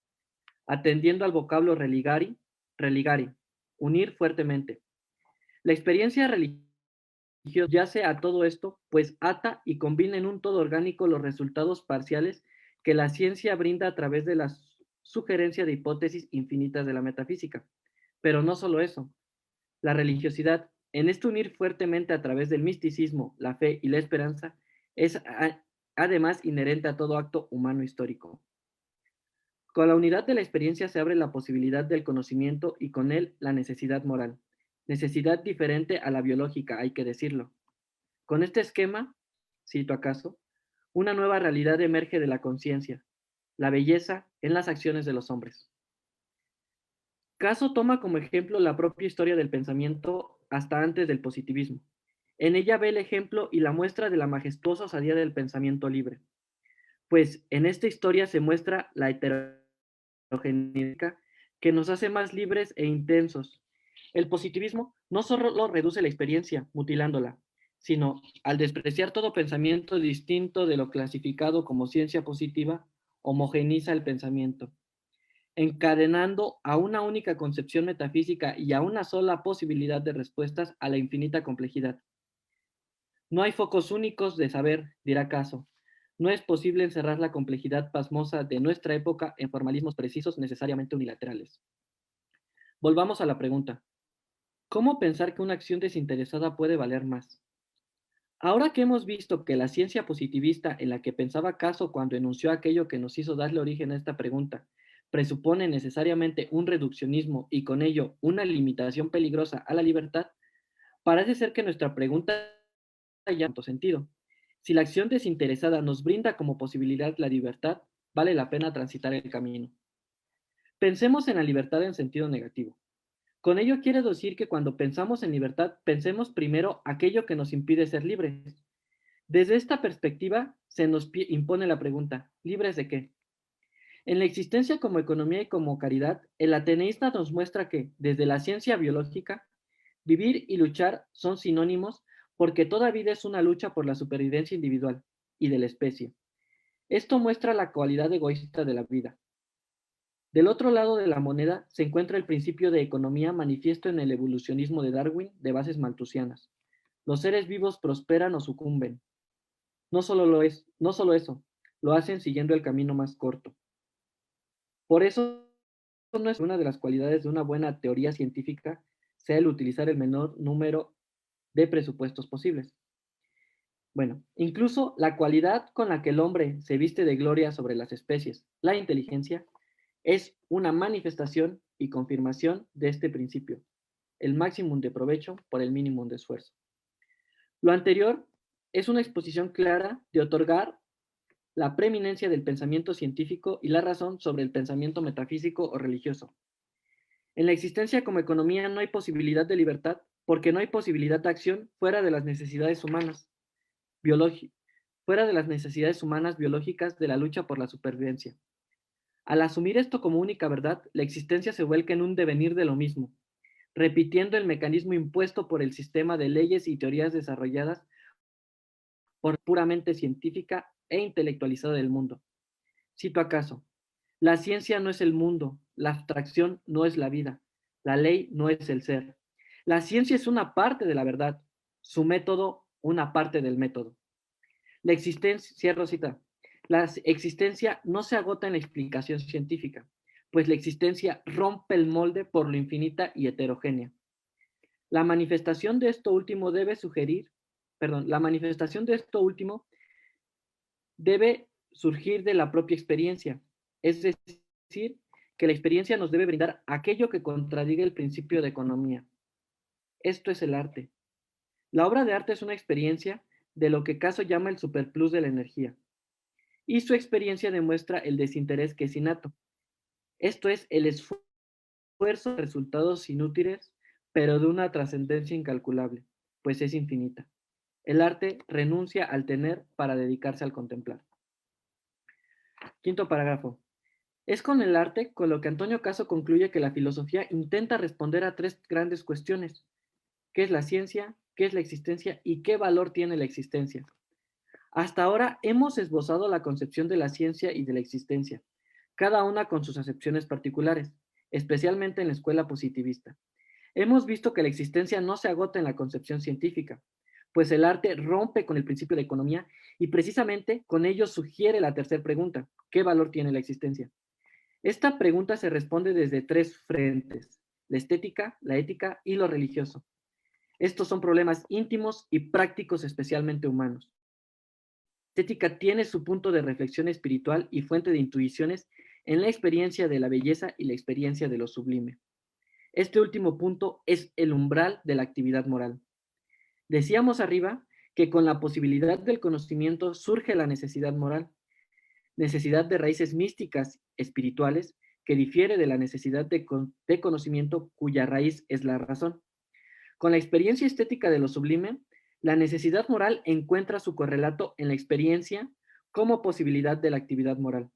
atendiendo al vocablo religare, unir fuertemente. La experiencia religiosa yace a todo esto, pues ata y combina en un todo orgánico los resultados parciales que la ciencia brinda a través de la sugerencia de hipótesis infinitas de la metafísica. Pero no solo eso, la religiosidad, en esto unir fuertemente a través del misticismo, la fe y la esperanza, es además inherente a todo acto humano histórico. Con la unidad de la experiencia se abre la posibilidad del conocimiento y con él la necesidad moral. Necesidad diferente a la biológica, hay que decirlo. Con este esquema, cito acaso, una nueva realidad emerge de la conciencia, la belleza en las acciones de los hombres. Caso toma como ejemplo la propia historia del pensamiento hasta antes del positivismo. En ella ve el ejemplo y la muestra de la majestuosa osadía del pensamiento libre. Pues en esta historia se muestra la heterogeneidad que nos hace más libres e intensos. El positivismo no solo reduce la experiencia, mutilándola, sino al despreciar todo pensamiento distinto de lo clasificado como ciencia positiva, homogeneiza el pensamiento, encadenando a una única concepción metafísica y a una sola posibilidad de respuestas a la infinita complejidad. No hay focos únicos de saber, dirá Caso. No es posible encerrar la complejidad pasmosa de nuestra época en formalismos precisos necesariamente unilaterales. Volvamos a la pregunta. ¿Cómo pensar que una acción desinteresada puede valer más? Ahora que hemos visto que la ciencia positivista en la que pensaba Caso cuando enunció aquello que nos hizo darle origen a esta pregunta presupone necesariamente un reduccionismo y con ello una limitación peligrosa a la libertad, parece ser que nuestra pregunta ya en sentido. Si la acción desinteresada nos brinda como posibilidad la libertad, vale la pena transitar el camino. Pensemos en la libertad en sentido negativo. Con ello quiere decir que cuando pensamos en libertad, pensemos primero aquello que nos impide ser libres. Desde esta perspectiva, se nos impone la pregunta, ¿libres de qué? En la existencia como economía y como caridad, el ateneísta nos muestra que, desde la ciencia biológica, vivir y luchar son sinónimos porque toda vida es una lucha por la supervivencia individual y de la especie. Esto muestra la cualidad egoísta de la vida. Del otro lado de la moneda se encuentra el principio de economía manifiesto en el evolucionismo de Darwin de bases malthusianas. Los seres vivos prosperan o sucumben. No solo eso, lo hacen siguiendo el camino más corto. Por eso no es una de las cualidades de una buena teoría científica sea el utilizar el menor número de presupuestos posibles. Bueno, incluso la cualidad con la que el hombre se viste de gloria sobre las especies, la inteligencia, es una manifestación y confirmación de este principio, el máximo de provecho por el mínimo de esfuerzo. Lo anterior es una exposición clara de otorgar la preeminencia del pensamiento científico y la razón sobre el pensamiento metafísico o religioso. En la existencia como economía no hay posibilidad de libertad porque no hay posibilidad de acción fuera de las necesidades humanas fuera de las necesidades humanas biológicas de la lucha por la supervivencia. Al asumir esto como única verdad, la existencia se vuelca en un devenir de lo mismo, repitiendo el mecanismo impuesto por el sistema de leyes y teorías desarrolladas por puramente científica e intelectualizada del mundo. Cito acaso, la ciencia no es el mundo, la abstracción no es la vida, la ley no es el ser. La ciencia es una parte de la verdad, su método una parte del método. La existencia, cierro cita, la existencia no se agota en la explicación científica, pues la existencia rompe el molde por lo infinita y heterogénea. La manifestación de esto último debe surgir de la propia experiencia, es decir, que la experiencia nos debe brindar aquello que contradiga el principio de economía. Esto es el arte. La obra de arte es una experiencia de lo que Caso llama el superplus de la energía, y su experiencia demuestra el desinterés que es innato. Esto es el esfuerzo de resultados inútiles, pero de una trascendencia incalculable, pues es infinita. El arte renuncia al tener para dedicarse al contemplar. Quinto parágrafo. Es con el arte con lo que Antonio Caso concluye que la filosofía intenta responder a tres grandes cuestiones. ¿Qué es la ciencia? ¿Qué es la existencia? ¿Y qué valor tiene la existencia? Hasta ahora hemos esbozado la concepción de la ciencia y de la existencia, cada una con sus acepciones particulares, especialmente en la escuela positivista. Hemos visto que la existencia no se agota en la concepción científica, pues el arte rompe con el principio de economía y precisamente con ello sugiere la tercera pregunta, ¿qué valor tiene la existencia? Esta pregunta se responde desde tres frentes, la estética, la ética y lo religioso. Estos son problemas íntimos y prácticos especialmente humanos. La estética tiene su punto de reflexión espiritual y fuente de intuiciones en la experiencia de la belleza y la experiencia de lo sublime. Este último punto es el umbral de la actividad moral. Decíamos arriba que con la posibilidad del conocimiento surge la necesidad moral, necesidad de raíces místicas, espirituales, que difiere de la necesidad de conocimiento cuya raíz es la razón. Con la experiencia estética de lo sublime, la necesidad moral encuentra su correlato en la experiencia como posibilidad de la actividad moral.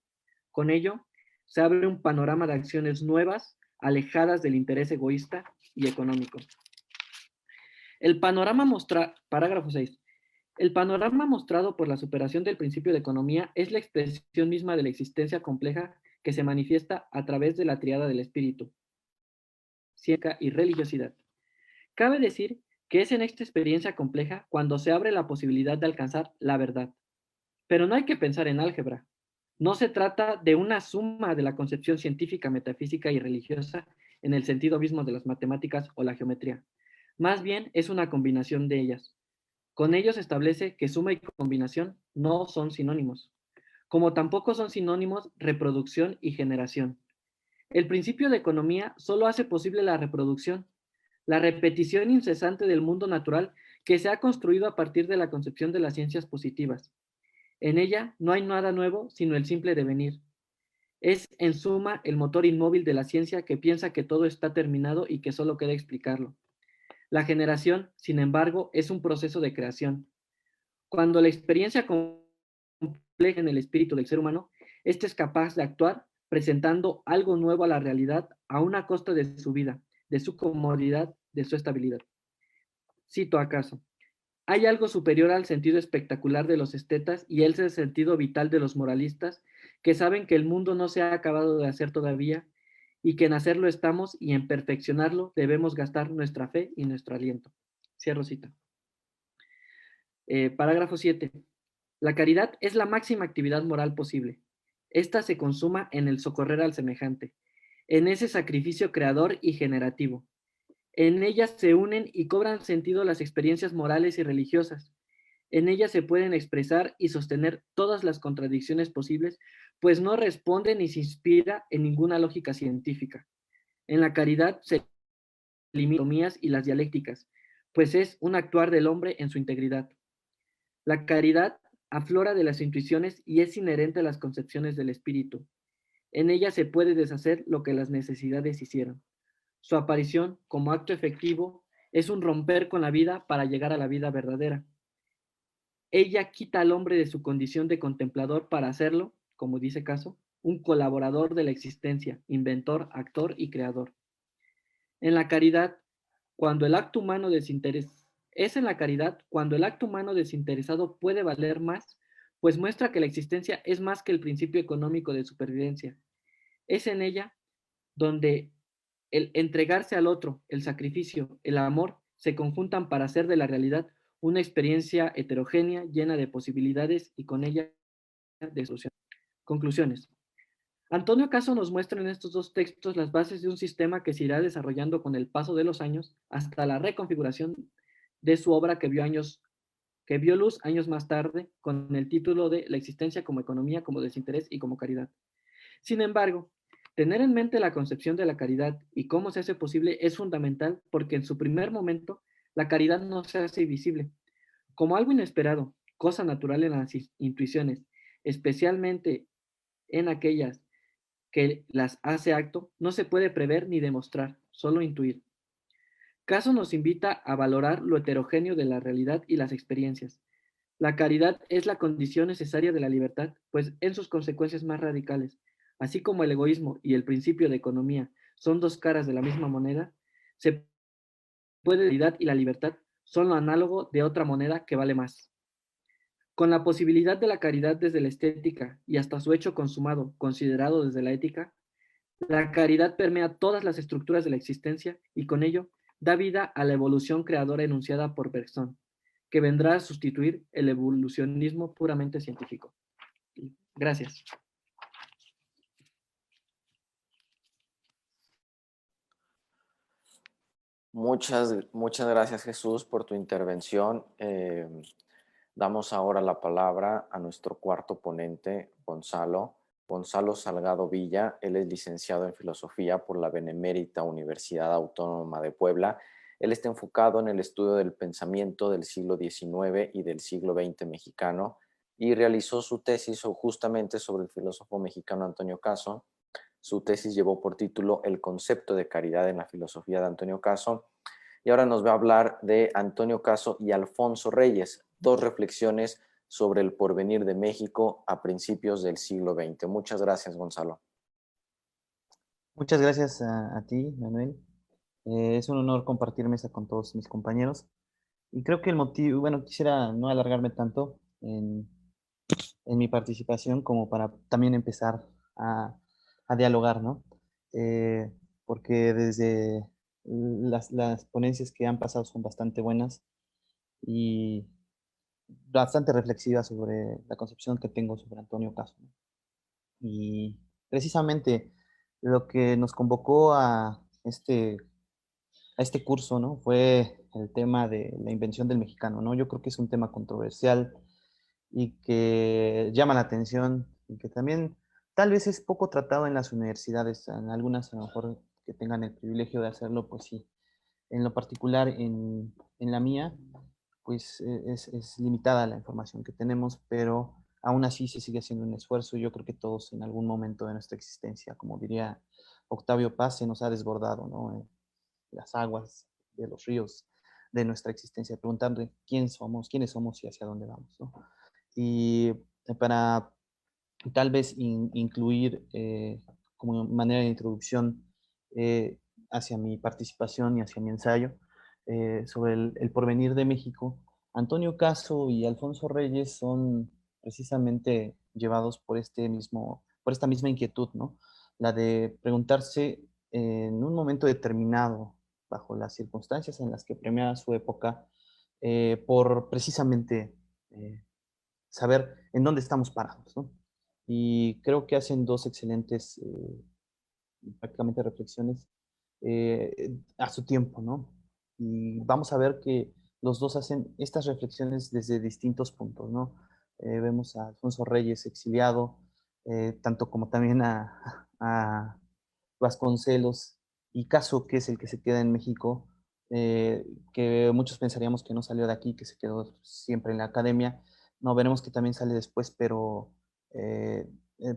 Con ello, se abre un panorama de acciones nuevas, alejadas del interés egoísta y económico. Parágrafo 6. El panorama mostrado por la superación del principio de economía es la expresión misma de la existencia compleja que se manifiesta a través de la triada del espíritu, ciencia y religiosidad. Cabe decir que es en esta experiencia compleja cuando se abre la posibilidad de alcanzar la verdad. Pero no hay que pensar en álgebra. No se trata de una suma de la concepción científica, metafísica y religiosa en el sentido mismo de las matemáticas o la geometría. Más bien es una combinación de ellas. Con ello se establece que suma y combinación no son sinónimos, como tampoco son sinónimos reproducción y generación. El principio de economía solo hace posible la reproducción, la repetición incesante del mundo natural que se ha construido a partir de la concepción de las ciencias positivas. En ella no hay nada nuevo, sino el simple devenir. Es, en suma, el motor inmóvil de la ciencia que piensa que todo está terminado y que solo queda explicarlo. La generación, sin embargo, es un proceso de creación. Cuando la experiencia compleja en el espíritu del ser humano, éste es capaz de actuar presentando algo nuevo a la realidad a una costa de su vida, de su comodidad, de su estabilidad. Cito acaso: hay algo superior al sentido espectacular de los estetas y es el sentido vital de los moralistas, que saben que el mundo no se ha acabado de hacer todavía y que en hacerlo estamos y en perfeccionarlo debemos gastar nuestra fe y nuestro aliento. Cierro cita. Parágrafo 7. La caridad es la máxima actividad moral posible. Esta se consuma en el socorrer al semejante, en ese sacrificio creador y generativo. En ella se unen y cobran sentido las experiencias morales y religiosas. En ella se pueden expresar y sostener todas las contradicciones posibles, pues no responde ni se inspira en ninguna lógica científica. En la caridad se eliminan las y las dialécticas, pues es un actuar del hombre en su integridad. La caridad aflora de las intuiciones y es inherente a las concepciones del espíritu. En ella se puede deshacer lo que las necesidades hicieron. Su aparición como acto efectivo es un romper con la vida para llegar a la vida verdadera. Ella quita al hombre de su condición de contemplador para hacerlo, como dice Caso, un colaborador de la existencia, inventor, actor y creador. En la caridad, cuando el acto humano es en la caridad cuando el acto humano desinteresado puede valer más, pues muestra que la existencia es más que el principio económico de supervivencia. Es en ella donde el entregarse al otro, el sacrificio, el amor, se conjuntan para hacer de la realidad una experiencia heterogénea, llena de posibilidades y con ella de soluciones. Conclusiones. Antonio Caso nos muestra en estos dos textos las bases de un sistema que se irá desarrollando con el paso de los años hasta la reconfiguración de su obra que vio luz años más tarde con el título de La existencia como economía, como desinterés y como caridad. Sin embargo, tener en mente la concepción de la caridad y cómo se hace posible es fundamental porque en su primer momento la caridad no se hace visible. Como algo inesperado, cosa natural en las intuiciones, especialmente en aquellas que las hace acto, no se puede prever ni demostrar, solo intuir. Caso nos invita a valorar lo heterogéneo de la realidad y las experiencias. La caridad es la condición necesaria de la libertad, pues en sus consecuencias más radicales, así como el egoísmo y el principio de economía son dos caras de la misma moneda, se puede la caridad y la libertad son lo análogo de otra moneda que vale más. Con la posibilidad de la caridad desde la estética y hasta su hecho consumado, considerado desde la ética, la caridad permea todas las estructuras de la existencia y con ello da vida a la evolución creadora enunciada por Bergson, que vendrá a sustituir el evolucionismo puramente científico. Gracias. Muchas gracias, Jesús, por tu intervención. Damos ahora la palabra a nuestro cuarto ponente, Gonzalo Salgado Villa. Él es licenciado en Filosofía por la Benemérita Universidad Autónoma de Puebla. Él está enfocado en el estudio del pensamiento del siglo XIX y del siglo XX mexicano y realizó su tesis justamente sobre el filósofo mexicano Antonio Caso, Su tesis llevó por título El concepto de caridad en la filosofía de Antonio Caso. Y ahora nos va a hablar de Antonio Caso y Alfonso Reyes, dos reflexiones sobre el porvenir de México a principios del siglo XX. Muchas gracias, Gonzalo. Muchas gracias a ti, Manuel. Es un honor compartir mesa con todos mis compañeros. Y creo que el motivo, bueno, quisiera no alargarme tanto en mi participación como para también empezar a dialogar, ¿no? Eh, Porque desde las ponencias que han pasado son bastante buenas y bastante reflexivas sobre la concepción que tengo sobre Antonio Caso, ¿no? Y precisamente lo que nos convocó a este curso, ¿no? Fue el tema de la invención del mexicano, ¿no? Yo creo que es un tema controversial y que llama la atención y que también tal vez es poco tratado en las universidades, en algunas a lo mejor que tengan el privilegio de hacerlo, pues sí. En lo particular, en la mía, pues es limitada la información que tenemos, pero aún así se sigue haciendo un esfuerzo. Yo creo que todos en algún momento de nuestra existencia, como diría Octavio Paz, se nos ha desbordado, ¿no? Las aguas de los ríos de nuestra existencia, preguntando quiénes somos y hacia dónde vamos, ¿no? Y para tal vez incluir como manera de introducción eh, hacia mi participación y hacia mi ensayo sobre el porvenir de México, Antonio Caso y Alfonso Reyes son precisamente llevados por esta misma inquietud, ¿no? La de preguntarse en un momento determinado, bajo las circunstancias en las que premiaba su época, por precisamente saber en dónde estamos parados, ¿no? Y creo que hacen dos excelentes, prácticamente reflexiones a su tiempo, ¿no? Y vamos a ver que los dos hacen estas reflexiones desde distintos puntos, ¿no? Vemos a Alfonso Reyes exiliado, tanto como también a Vasconcelos y Caso, que es el que se queda en México, que muchos pensaríamos que no salió de aquí, que se quedó siempre en la academia. No, veremos que también sale después, pero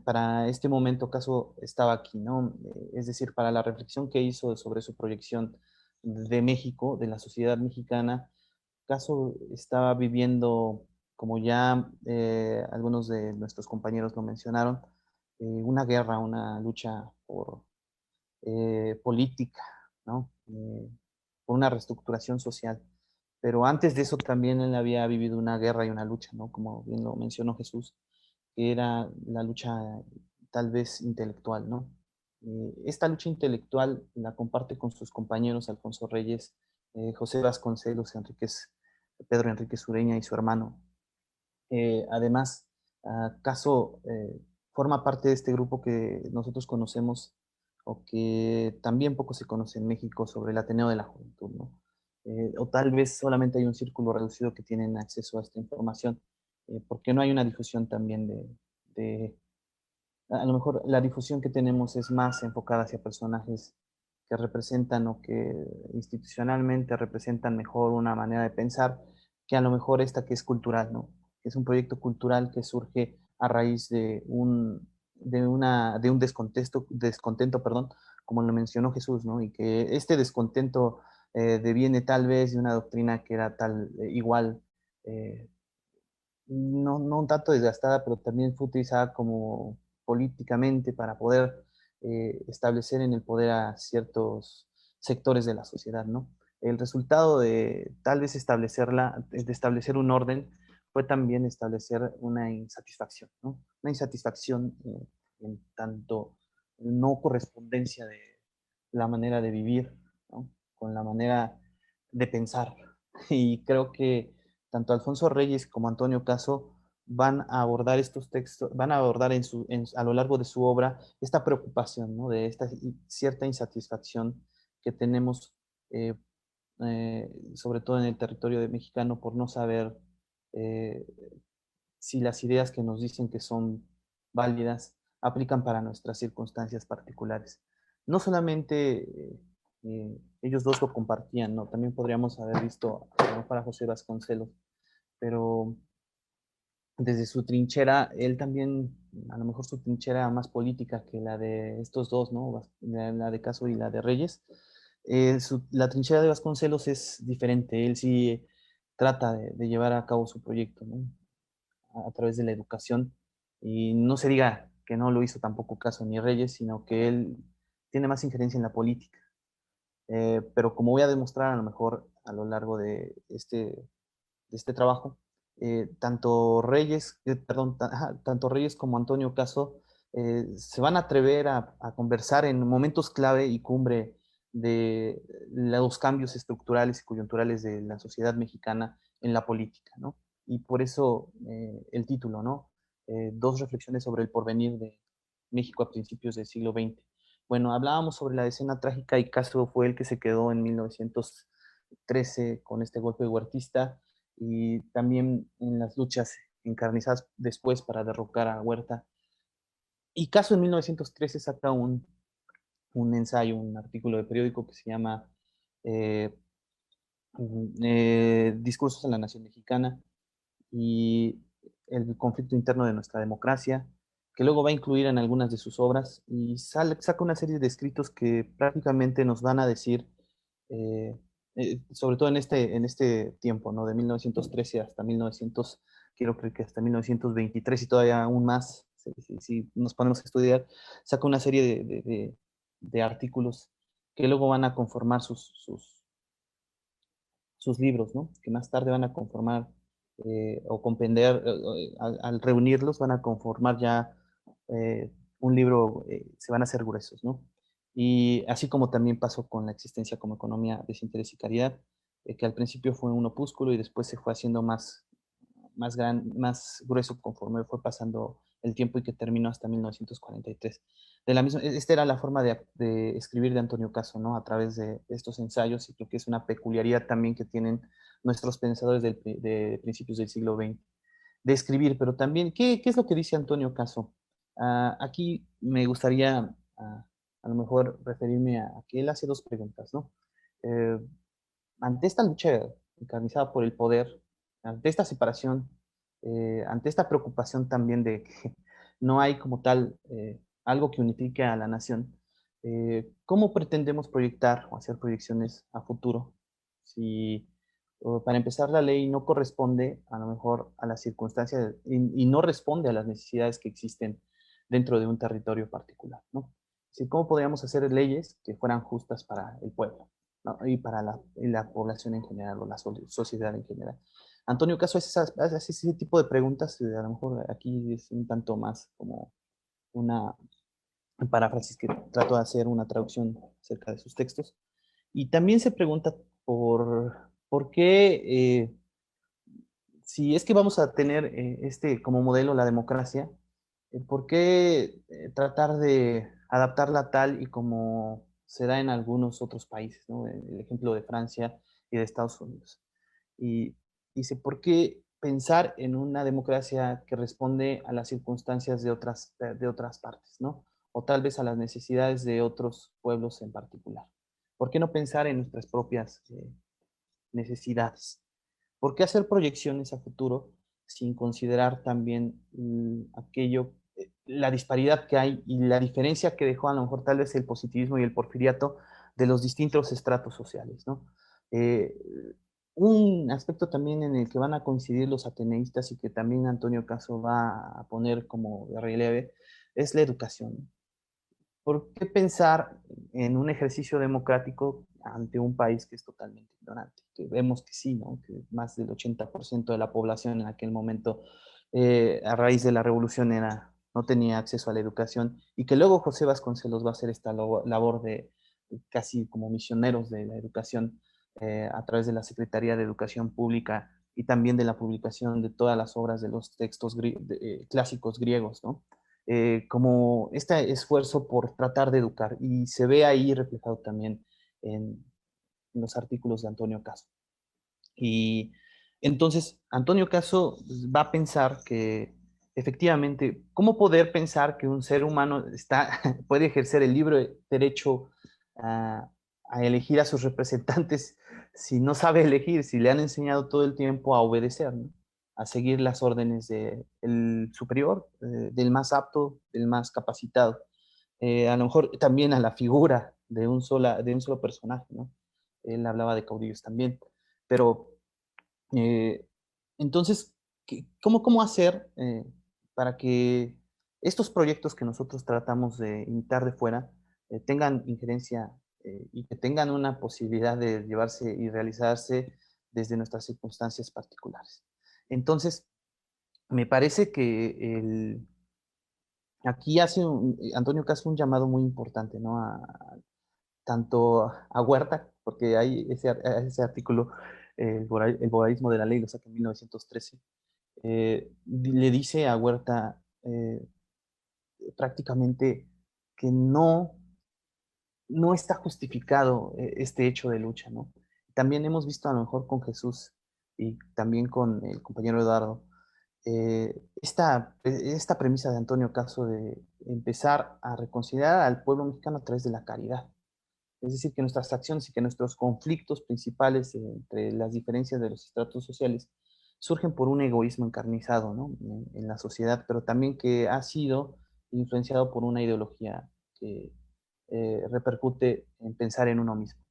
para este momento Caso estaba aquí, ¿no? Es decir, para la reflexión que hizo sobre su proyección de México, de la sociedad mexicana, Caso estaba viviendo, como ya algunos de nuestros compañeros lo mencionaron, una guerra, una lucha política, ¿no? Por una reestructuración social. Pero antes de eso también él había vivido una guerra y una lucha, ¿no? Como bien lo mencionó Jesús, que era la lucha tal vez intelectual, ¿no? Esta lucha intelectual la comparte con sus compañeros Alfonso Reyes, José Vasconcelos, Pedro Enrique Sureña y su hermano. Además, Caso forma parte de este grupo que nosotros conocemos o que también poco se conoce en México sobre el Ateneo de la Juventud, ¿no? O tal vez solamente hay un círculo reducido que tienen acceso a esta información, porque no hay una difusión también a lo mejor la difusión que tenemos es más enfocada hacia personajes que representan o que institucionalmente representan mejor una manera de pensar que a lo mejor esta que es cultural, ¿no? Que es un proyecto cultural que surge a raíz de un descontento, perdón, como lo mencionó Jesús, ¿no? Y que este descontento deviene tal vez de una doctrina que era igual, eh, no un tanto desgastada, pero también fue utilizada como políticamente para poder establecer en el poder a ciertos sectores de la sociedad, ¿no? El resultado de tal vez de establecer un orden, fue también establecer una insatisfacción, ¿no? Una insatisfacción en tanto no correspondencia de la manera de vivir, ¿no? Con la manera de pensar. Y creo que tanto Alfonso Reyes como Antonio Caso van a abordar estos textos, van a abordar a lo largo de su obra esta preocupación, ¿no? De esta cierta insatisfacción que tenemos, eh, sobre todo en el territorio de mexicano, por no saber eh, si las ideas que nos dicen que son válidas aplican para nuestras circunstancias particulares. No solamente ellos dos lo compartían, ¿no? También podríamos haber visto, no para José Vasconcelos, pero desde su trinchera, él también, a lo mejor su trinchera más política que la de estos dos, ¿no? La de Caso y la de Reyes. La trinchera de Vasconcelos es diferente. Él sí trata de llevar a cabo su proyecto, ¿no? A través de la educación. Y no se diga que no lo hizo tampoco Caso ni Reyes, sino que él tiene más injerencia en la política. Pero como voy a demostrar a lo mejor a lo largo de este trabajo, tanto Reyes como Antonio Caso se van a atrever a conversar en momentos clave y cumbre de los cambios estructurales y coyunturales de la sociedad mexicana en la política, ¿no? Y por eso el título, ¿no? Dos reflexiones sobre el porvenir de México a principios del siglo XX. Bueno, hablábamos sobre la escena trágica y Caso fue el que se quedó en 1913 con este golpe huertista y también en las luchas encarnizadas después para derrocar a Huerta. Y Caso en 1913 saca un ensayo, un artículo de periódico que se llama eh, Discursos en la Nación Mexicana y el conflicto interno de nuestra democracia, que luego va a incluir en algunas de sus obras y saca una serie de escritos que prácticamente nos van a decir, sobre todo en este tiempo, ¿no? De 1913 hasta 1900, quiero creer que hasta 1923 y todavía aún más, si nos ponemos a estudiar, saca una serie de artículos que luego van a conformar sus libros, ¿no? Que más tarde van a conformar o comprender, al reunirlos van a conformar ya un libro, se van a hacer gruesos, ¿no? Y así como también pasó con la existencia como economía, desinterés y caridad, que al principio fue un opúsculo y después se fue haciendo más grueso conforme fue pasando el tiempo y que terminó hasta 1943. Esta era la forma de escribir de Antonio Caso, ¿no? A través de estos ensayos, y creo que es una peculiaridad también que tienen nuestros pensadores de principios del siglo XX, de escribir, pero también, ¿qué es lo que dice Antonio Caso? Aquí me gustaría a lo mejor referirme a que él hace dos preguntas, ¿no? Eh, Ante esta lucha encarnizada por el poder, ante esta separación, ante esta preocupación también de que no hay como tal algo que unifique a la nación, ¿cómo pretendemos proyectar o hacer proyecciones a futuro si, para empezar, la ley no corresponde a lo mejor a las circunstancias y no responde a las necesidades que existen dentro de un territorio particular, ¿no? Es decir, ¿cómo podríamos hacer leyes que fueran justas para el pueblo, ¿no? Y para la población en general o la sociedad en general? Antonio Caso hace ese tipo de preguntas, a lo mejor aquí es un tanto más como una paráfrasis que trato de hacer, una traducción acerca de sus textos. Y también se pregunta por qué, si es que vamos a tener como modelo la democracia, ¿por qué tratar de adaptarla tal y como se da en algunos otros países, ¿no? El ejemplo de Francia y de Estados Unidos. Y dice, ¿por qué pensar en una democracia que responde a las circunstancias de otras partes, ¿no? O tal vez a las necesidades de otros pueblos en particular. ¿Por qué no pensar en nuestras propias necesidades? ¿Por qué hacer proyecciones a futuro sin considerar también la disparidad que hay y la diferencia que dejó a lo mejor tal vez el positivismo y el porfiriato de los distintos estratos sociales, ¿no? Eh, un aspecto también en el que van a coincidir los ateneístas y que también Antonio Caso va a poner como de relieve es la educación. ¿Por qué pensar en un ejercicio democrático ante un país que es totalmente ignorante? Que vemos que sí, ¿no? Que más del 80% de la población en aquel momento, a raíz de la revolución, no tenía acceso a la educación, y que luego José Vasconcelos va a hacer esta labor de casi como misioneros de la educación a través de la Secretaría de Educación Pública y también de la publicación de todas las obras de los textos clásicos griegos, ¿no? Como este esfuerzo por tratar de educar, y se ve ahí reflejado también en los artículos de Antonio Caso. Y entonces Antonio Caso va a pensar que efectivamente, ¿cómo poder pensar que un ser humano puede ejercer el libre derecho a elegir a sus representantes si no sabe elegir, si le han enseñado todo el tiempo a obedecer, ¿no? a seguir las órdenes del superior, del más apto, del más capacitado. A lo mejor también a la figura de un solo personaje, ¿no? Él hablaba de caudillos también, pero eh, entonces, ¿cómo hacer para que estos proyectos que nosotros tratamos de imitar de fuera tengan injerencia y que tengan una posibilidad de llevarse y realizarse desde nuestras circunstancias particulares? Entonces, me parece que aquí hace Antonio Caso un llamado muy importante, ¿no? Tanto a Huerta, porque hay ese artículo, el bobaísmo de la ley, lo saca en 1913, le dice a Huerta prácticamente que no está justificado este hecho de lucha, ¿no? También hemos visto a lo mejor con Jesús y también con el compañero Eduardo, esta premisa de Antonio Caso de empezar a reconsiderar al pueblo mexicano a través de la caridad. Es decir, que nuestras acciones y que nuestros conflictos principales entre las diferencias de los estratos sociales surgen por un egoísmo encarnizado, ¿no? En la sociedad, pero también que ha sido influenciado por una ideología que repercute en pensar en uno mismo,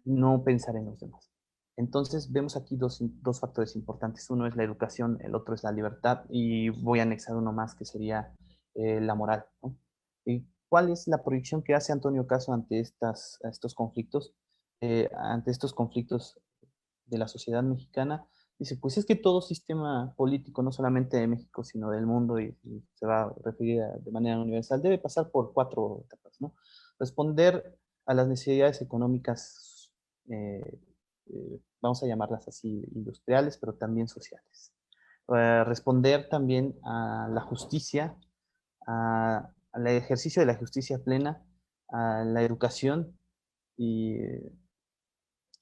no pensar en los demás. Entonces vemos aquí dos factores importantes. Uno es la educación, el otro es la libertad y voy a anexar uno más que sería la moral, ¿no? ¿Y cuál es la proyección que hace Antonio Caso ante estos conflictos? Ante estos conflictos de la sociedad mexicana, dice, pues es que todo sistema político, no solamente de México, sino del mundo, y se va a referir de manera universal, debe pasar por 4 etapas, ¿no? Responder a las necesidades económicas, vamos a llamarlas así, industriales, pero también sociales. Responder también a la justicia, al ejercicio de la justicia plena, a la educación y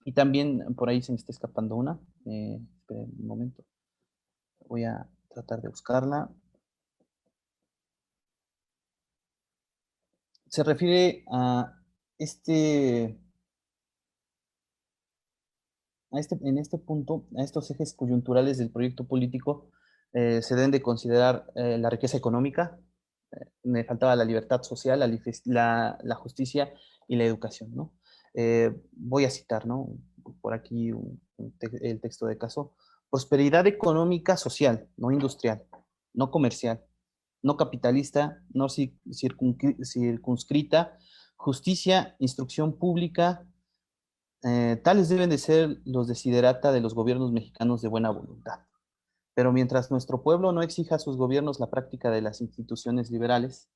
y también por ahí se me está escapando una. Esperen un momento. Voy a tratar de buscarla. Se refiere este, en este punto, a estos ejes coyunturales del proyecto político, se deben de considerar la riqueza económica, me faltaba la libertad social, la justicia y la educación, ¿no? Voy a citar, ¿no? Por aquí el texto de Caso. Prosperidad económica social, no industrial, no comercial, no capitalista, no circunscrita, justicia, instrucción pública, tales deben de ser los desiderata de los gobiernos mexicanos de buena voluntad. Pero mientras nuestro pueblo no exija a sus gobiernos la práctica de las instituciones liberales,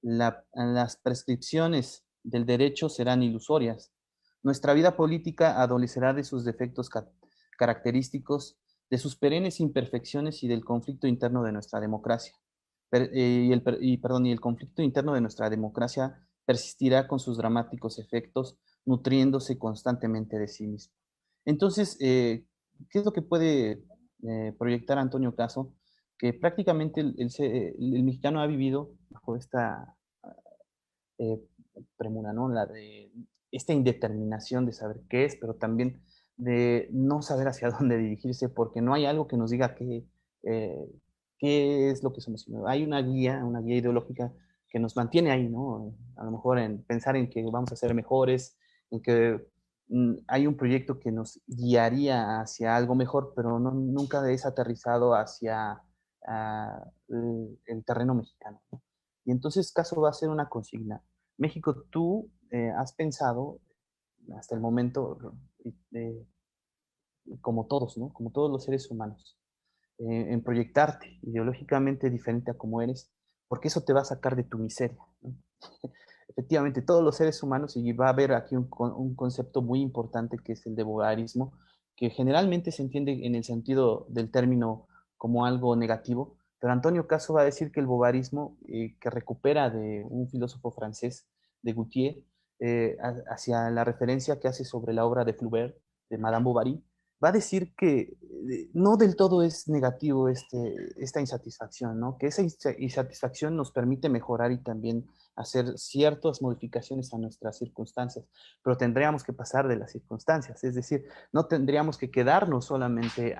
las prescripciones del derecho serán ilusorias. Nuestra vida política adolecerá de sus defectos característicos, de sus perennes imperfecciones y del conflicto interno de nuestra democracia. Y el conflicto interno de nuestra democracia persistirá con sus dramáticos efectos, nutriéndose constantemente de sí mismo. Entonces, ¿qué es lo que puede proyectar Antonio Caso? Que prácticamente el mexicano ha vivido bajo esta eh, premura, ¿no? Esta indeterminación de saber qué es, pero también de no saber hacia dónde dirigirse, porque no hay algo que nos diga qué es lo que somos. Hay una guía ideológica que nos mantiene ahí, ¿no? A lo mejor en pensar en que vamos a ser mejores, en que hay un proyecto que nos guiaría hacia algo mejor, pero nunca es aterrizado hacia el terreno mexicano, ¿no? Y entonces Caso va a ser una consigna. México, tú has pensado hasta el momento, eh, como todos, ¿no? Como todos los seres humanos, en proyectarte ideológicamente diferente a como eres, porque eso te va a sacar de tu miseria, ¿no? Efectivamente, todos los seres humanos, y va a haber aquí un concepto muy importante que es el de bogarismo, que generalmente se entiende en el sentido del término como algo negativo, pero Antonio Caso va a decir que el bovarismo, que recupera de un filósofo francés, de Gautier, hacia la referencia que hace sobre la obra de Flaubert, de Madame Bovary, va a decir que no del todo es negativo esta insatisfacción, ¿no? Que esa insatisfacción nos permite mejorar y también hacer ciertas modificaciones a nuestras circunstancias, pero tendríamos que pasar de las circunstancias, es decir, no tendríamos que quedarnos solamente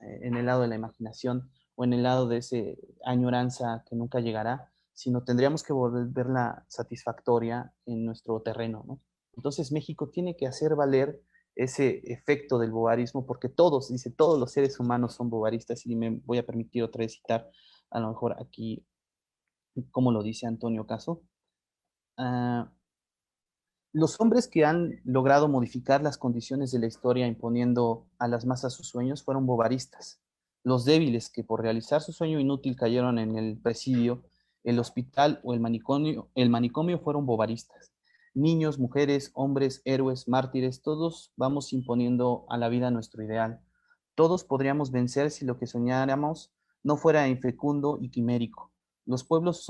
en el lado de la imaginación o en el lado de esa añoranza que nunca llegará, sino tendríamos que volverla satisfactoria en nuestro terreno, ¿no? Entonces México tiene que hacer valer ese efecto del bobarismo, porque todos, dice, todos los seres humanos son bobaristas, y me voy a permitir otra vez citar a lo mejor aquí, como lo dice Antonio Caso. Ah, los hombres que han logrado modificar las condiciones de la historia imponiendo a las masas sus sueños fueron bobaristas. Los débiles que por realizar su sueño inútil cayeron en el presidio, el hospital o el manicomio fueron bobaristas. Niños, mujeres, hombres, héroes, mártires, todos vamos imponiendo a la vida nuestro ideal. Todos podríamos vencer si lo que soñáramos no fuera infecundo y quimérico. Los pueblos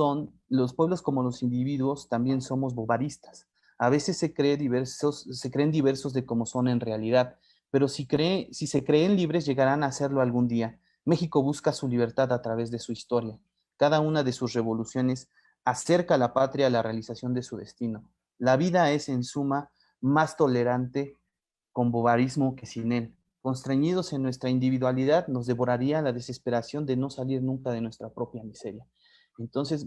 como los individuos también somos bobaristas. A veces se creen diversos de cómo son en realidad, pero si se creen libres llegarán a hacerlo algún día. México busca su libertad a través de su historia. Cada una de sus revoluciones acerca a la patria a la realización de su destino. La vida es, en suma, más tolerante con bobarismo que sin él. Constreñidos en nuestra individualidad, nos devoraría la desesperación de no salir nunca de nuestra propia miseria. Entonces,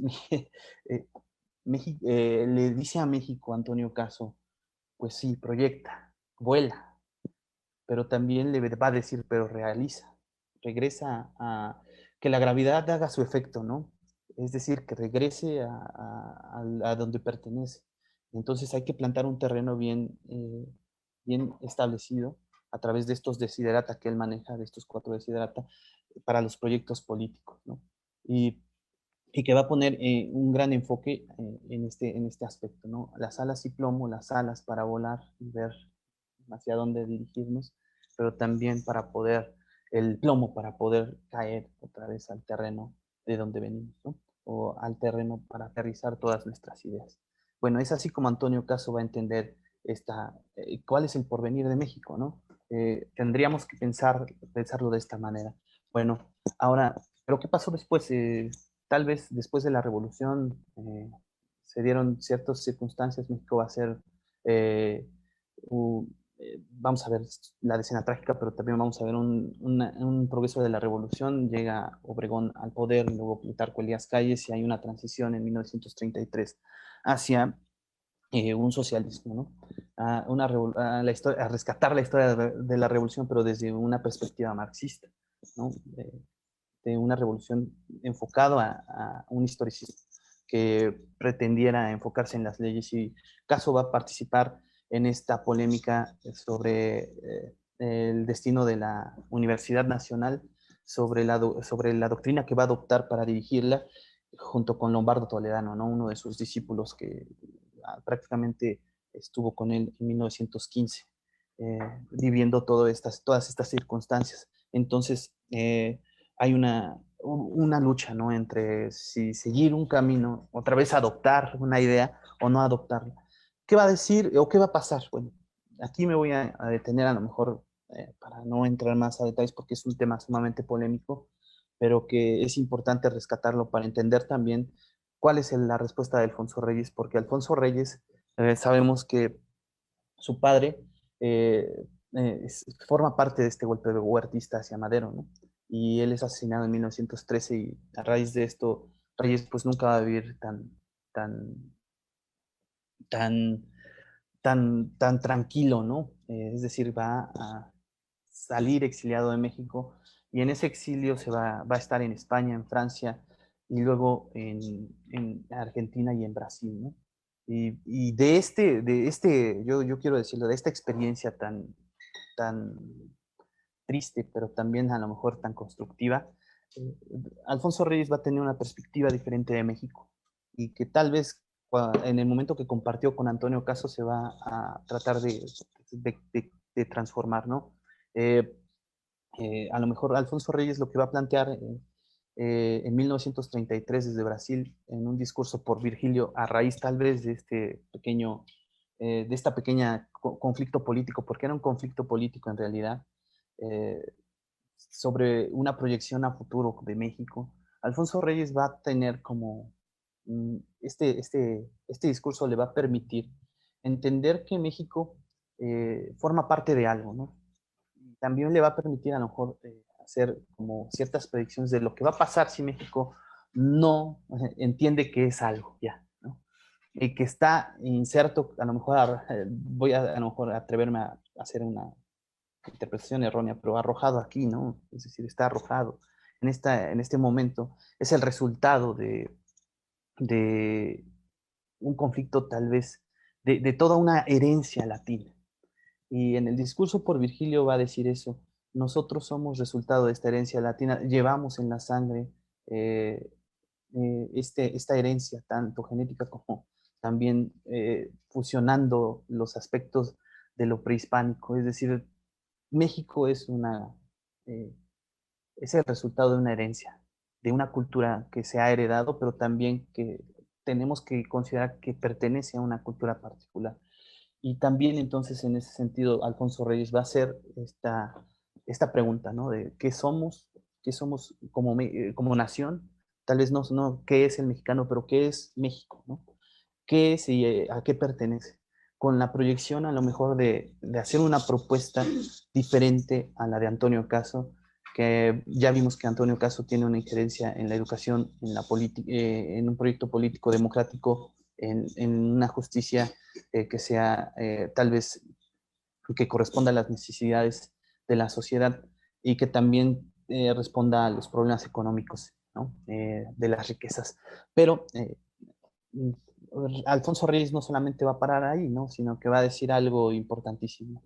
le dice a México, Antonio Caso, pues sí, proyecta, vuela, pero también le va a decir, pero realiza, regresa que la gravedad haga su efecto, ¿no? Es decir, que regrese a donde pertenece. Entonces hay que plantar un terreno bien establecido a través de estos desiderata que él maneja, de estos 4 desiderata, para los proyectos políticos, ¿no? Y que va a poner un gran enfoque en este aspecto, ¿no? Las alas y plomo, las alas para volar y ver hacia dónde dirigirnos, pero también el plomo para poder caer otra vez al terreno de donde venimos, ¿no? O al terreno para aterrizar todas nuestras ideas. Bueno, es así como Antonio Caso va a entender cuál es el porvenir de México, ¿no? Tendríamos que pensarlo de esta manera. Bueno, ahora, ¿pero qué pasó después? Tal vez después de la revolución se dieron ciertas circunstancias, México va a ser, vamos a ver la escena trágica, pero también vamos a ver un progreso de la revolución, llega Obregón al poder, luego Plutarco Elías Calles, y hay una transición en 1933 hacia un socialismo, ¿no? A rescatar la historia de la revolución, pero desde una perspectiva marxista, ¿no? De una revolución enfocada a un historicismo que pretendiera enfocarse en las leyes, y Caso va a participar en esta polémica sobre el destino de la Universidad Nacional, sobre la doctrina que va a adoptar para dirigirla, junto con Lombardo Toledano, ¿no? Uno de sus discípulos que prácticamente estuvo con él en 1915, viviendo todas estas circunstancias. Entonces, hay una lucha, ¿no? Entre si seguir un camino, otra vez adoptar una idea o no adoptarla. ¿Qué va a decir o qué va a pasar? Bueno, aquí me voy a detener a lo mejor para no entrar más a detalles porque es un tema sumamente polémico, pero que es importante rescatarlo para entender también cuál es la respuesta de Alfonso Reyes, porque Alfonso Reyes sabemos que su padre forma parte de este golpe huertista hacia Madero, ¿no? Y él es asesinado en 1913, y a raíz de esto Reyes pues nunca va a vivir tan, tan, tan tranquilo, ¿no? Es decir, va a salir exiliado de México, y en ese exilio va a estar en España, en Francia, y luego en Argentina y en Brasil, ¿no? Y yo quiero decirlo, de esta experiencia tan triste, pero también a lo mejor tan constructiva, eh, Alfonso Reyes va a tener una perspectiva diferente de México, y que tal vez en el momento que compartió con Antonio Caso se va a tratar de transformar, ¿no? Eh, a lo mejor Alfonso Reyes lo que va a plantear en 1933 desde Brasil, en un discurso por Virgilio, a raíz tal vez de de esta pequeña conflicto político, porque era un conflicto político en realidad, eh, sobre una proyección a futuro de México. Alfonso Reyes va a tener como este discurso le va a permitir entender que México forma parte de algo, ¿no? También le va a permitir a lo mejor hacer como ciertas predicciones de lo que va a pasar si México no entiende que es algo ya, ¿no? Y que está inserto, a lo mejor voy a lo mejor atreverme a hacer una interpretación errónea, pero arrojado aquí, ¿no? Es decir, está arrojado en este momento, es el resultado de un conflicto tal vez, de toda una herencia latina. Y en el discurso por Virgilio va a decir eso. Nosotros somos resultado de esta herencia latina, llevamos en la sangre eh, esta herencia, tanto genética como también fusionando los aspectos de lo prehispánico. Es decir, México eh, es el resultado de una herencia, de una cultura que se ha heredado, pero también que tenemos que considerar que pertenece a una cultura particular. Y también entonces en ese sentido Alfonso Reyes va a hacer esta pregunta, ¿no? De qué somos como nación, tal vez no qué es el mexicano, pero qué es México, ¿no? ¿Qué es y a qué pertenece? Con la proyección a lo mejor de hacer una propuesta diferente a la de Antonio Caso, que ya vimos que Antonio Caso tiene una injerencia en la educación, en un proyecto político democrático, en una justicia que sea tal vez que corresponda a las necesidades de la sociedad y que también responda a los problemas económicos, ¿no? De las riquezas. Pero Alfonso Reyes no solamente va a parar ahí, ¿no? Sino que va a decir algo importantísimo.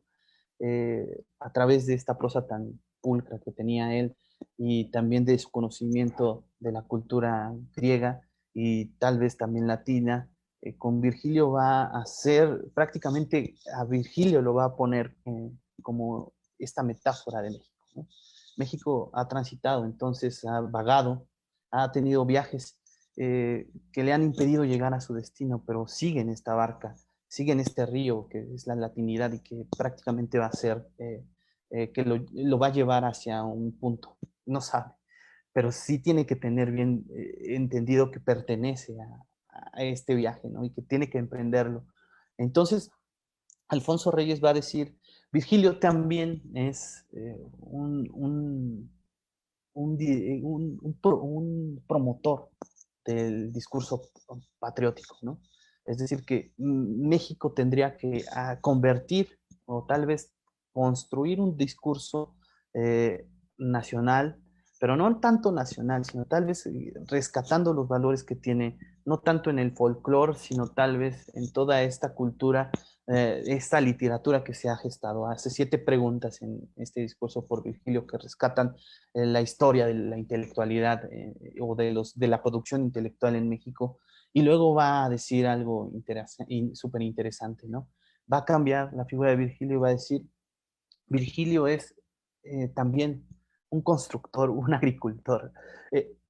A través de esta prosa tan pulcra que tenía él y también de su conocimiento de la cultura griega y tal vez también latina, con Virgilio va a hacer, prácticamente a Virgilio lo va a poner como esta metáfora de México, ¿no? México ha transitado, entonces ha vagado, ha tenido viajes que le han impedido llegar a su destino, pero sigue en esta barca, sigue en este río que es la latinidad y que prácticamente va a ser, que lo va a llevar hacia un punto, no sabe, pero sí tiene que tener bien entendido que pertenece a este viaje, ¿no? Y que tiene que emprenderlo. Entonces, Alfonso Reyes va a decir, Virgilio también es un promotor del discurso patriótico, ¿no? Es decir, que México tendría que convertir o tal vez construir un discurso nacional, pero no tanto nacional, sino tal vez rescatando los valores que tiene, no tanto en el folclore, sino tal vez en toda esta cultura, esta literatura que se ha gestado. Hace 7 preguntas en este discurso por Virgilio que rescatan la historia de la intelectualidad o de la producción intelectual en México, y luego va a decir algo súper interesante, ¿no? Va a cambiar la figura de Virgilio y va a decir, Virgilio es también un constructor, un agricultor.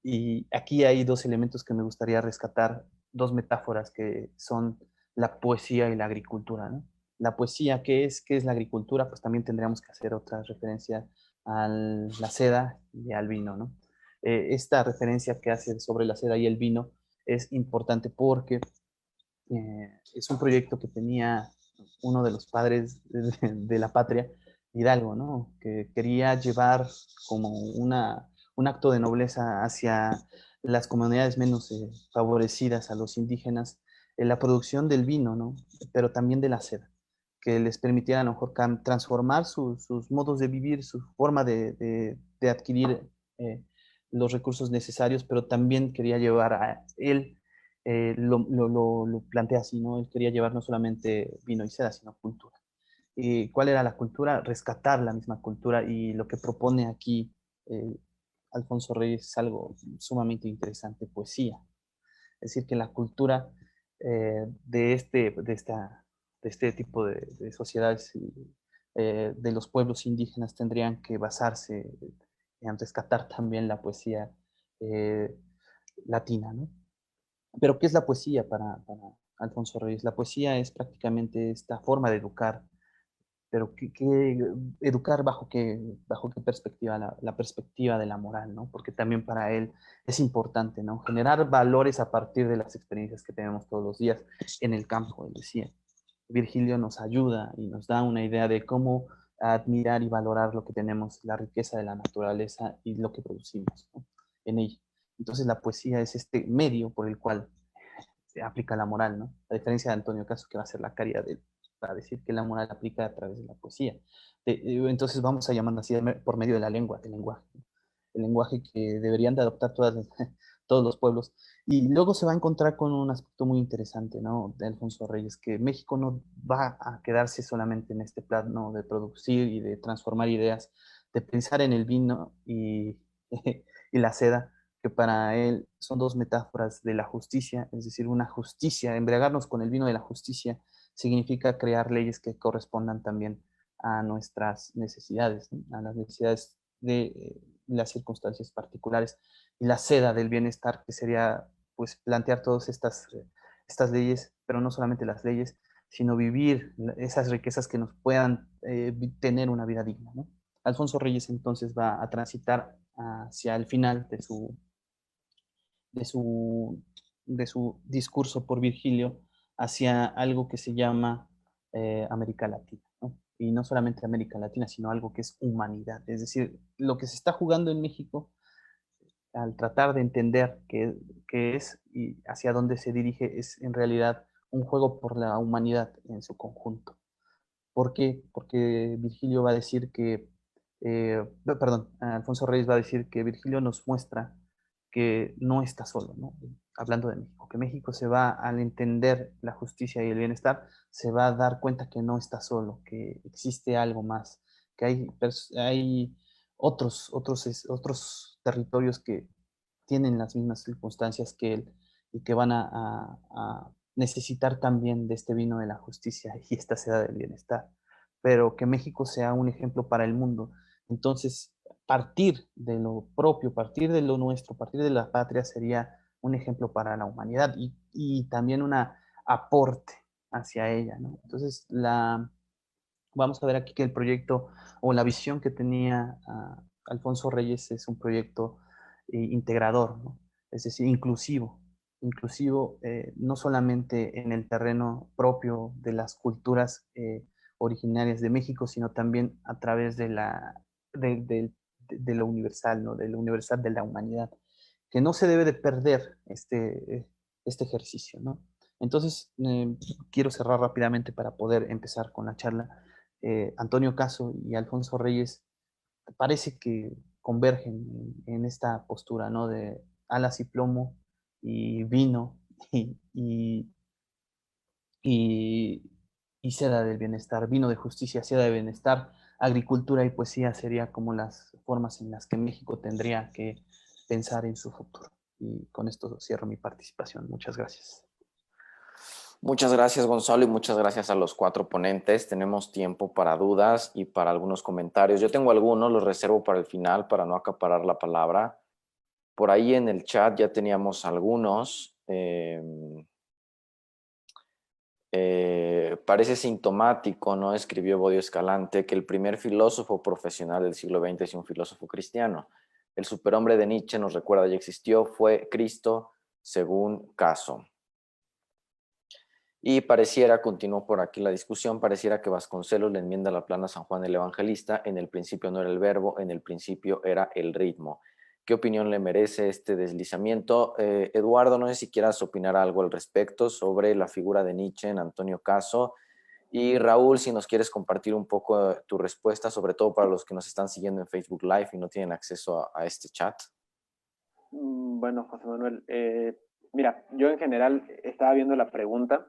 Y aquí hay 2 elementos que me gustaría rescatar, 2 metáforas que son la poesía y la agricultura, ¿no? La poesía, ¿qué es la agricultura? Pues también tendríamos que hacer otra referencia a la seda y al vino, ¿no? Esta referencia que hace sobre la seda y el vino es importante porque es un proyecto que tenía uno de los padres de la patria, Hidalgo, ¿no? Que quería llevar como un acto de nobleza hacia las comunidades menos favorecidas, a los indígenas, en la producción del vino, ¿no? Pero también de la seda, que les permitiera a lo mejor transformar sus modos de vivir, su forma de adquirir los recursos necesarios, pero también quería llevar a él lo plantea así, ¿no? Él quería llevar no solamente vino y seda, sino cultura. ¿Y cuál era la cultura? Rescatar la misma cultura, y lo que propone aquí eh, Alfonso Reyes es algo sumamente interesante, poesía. Es decir, que la cultura de este tipo de sociedades, de los pueblos indígenas, tendrían que basarse en rescatar también la poesía eh, latina, ¿no? Pero ¿qué es la poesía para Alfonso Reyes? La poesía es prácticamente esta forma de educar, pero que educar bajo qué perspectiva, la perspectiva de la moral, ¿no? Porque también para él es importante, ¿no? Generar valores a partir de las experiencias que tenemos todos los días en el campo, él decía. Virgilio nos ayuda y nos da una idea de cómo admirar y valorar lo que tenemos, la riqueza de la naturaleza y lo que producimos, ¿no? En ella. Entonces la poesía es este medio por el cual se aplica la moral, ¿no? A diferencia de Antonio Caso, que va a ser la caridad para decir que la moral aplica a través de la poesía. Entonces vamos a llamarlo así por medio de la lengua, del lenguaje. El lenguaje que deberían de adoptar todos los pueblos. Y luego se va a encontrar con un aspecto muy interesante, ¿no? De Alfonso Reyes, que México no va a quedarse solamente en este plano de producir y de transformar ideas, de pensar en el vino y la seda, que para él son dos metáforas de la justicia, es decir, una justicia, embriagarnos con el vino de la justicia significa crear leyes que correspondan también a nuestras necesidades, ¿no? A las necesidades de las circunstancias particulares, y la seda del bienestar, que sería pues plantear todas estas leyes, pero no solamente las leyes, sino vivir esas riquezas que nos puedan tener una vida digna, ¿no? Alfonso Reyes entonces va a transitar hacia el final de su, de su discurso por Virgilio hacia algo que se llama América Latina, ¿no? Y no solamente América Latina, sino algo que es humanidad. Es decir, lo que se está jugando en México al tratar de entender qué es y hacia dónde se dirige es en realidad un juego por la humanidad en su conjunto. ¿Por qué? Porque Virgilio va a decir perdón, Alfonso Reyes va a decir que Virgilio nos muestra que no está solo, ¿no? Hablando de México, que México se va, al entender la justicia y el bienestar, se va a dar cuenta que no está solo, que existe algo más, que hay otros territorios que tienen las mismas circunstancias que él y que van a necesitar también de este vino de la justicia y esta seda del bienestar, pero que México sea un ejemplo para el mundo. Entonces, partir de lo propio, partir de lo nuestro, partir de la patria sería un ejemplo para la humanidad y también un aporte hacia ella, ¿no? Entonces, vamos a ver aquí que el proyecto o la visión que tenía Alfonso Reyes es un proyecto integrador, ¿no? Es decir, inclusivo no solamente en el terreno propio de las culturas originarias de México, sino también a través de lo universal, ¿no? De lo universal de la humanidad, que no se debe de perder este ejercicio, ¿no? Entonces, quiero cerrar rápidamente para poder empezar con la charla. Antonio Caso y Alfonso Reyes parece que convergen en esta postura, ¿no? De alas y plomo y vino y, y, y, y seda del bienestar, vino de justicia, seda de bienestar, agricultura y poesía sería como las formas en las que México tendría que pensar en su futuro. Y con esto cierro mi participación. Muchas gracias. Muchas gracias, Gonzalo, y muchas gracias a los cuatro ponentes. Tenemos tiempo para dudas y para algunos comentarios. Yo tengo algunos, los reservo para el final para no acaparar la palabra. Por ahí en el chat ya teníamos algunos. Parece sintomático, ¿no? Escribió Bodio Escalante, que el primer filósofo profesional del siglo XX es un filósofo cristiano. El superhombre de Nietzsche, nos recuerda, ya existió, fue Cristo, según Caso. Y pareciera, continuó por aquí la discusión, pareciera que Vasconcelos le enmienda la plana a San Juan el Evangelista: en el principio no era el verbo, en el principio era el ritmo. ¿Qué opinión le merece este deslizamiento? Eduardo, no sé si quieras opinar algo al respecto sobre la figura de Nietzsche en Antonio Caso. Y Raúl, si nos quieres compartir un poco tu respuesta, sobre todo para los que nos están siguiendo en Facebook Live y no tienen acceso a este chat. Bueno, José Manuel, mira, yo en general estaba viendo la pregunta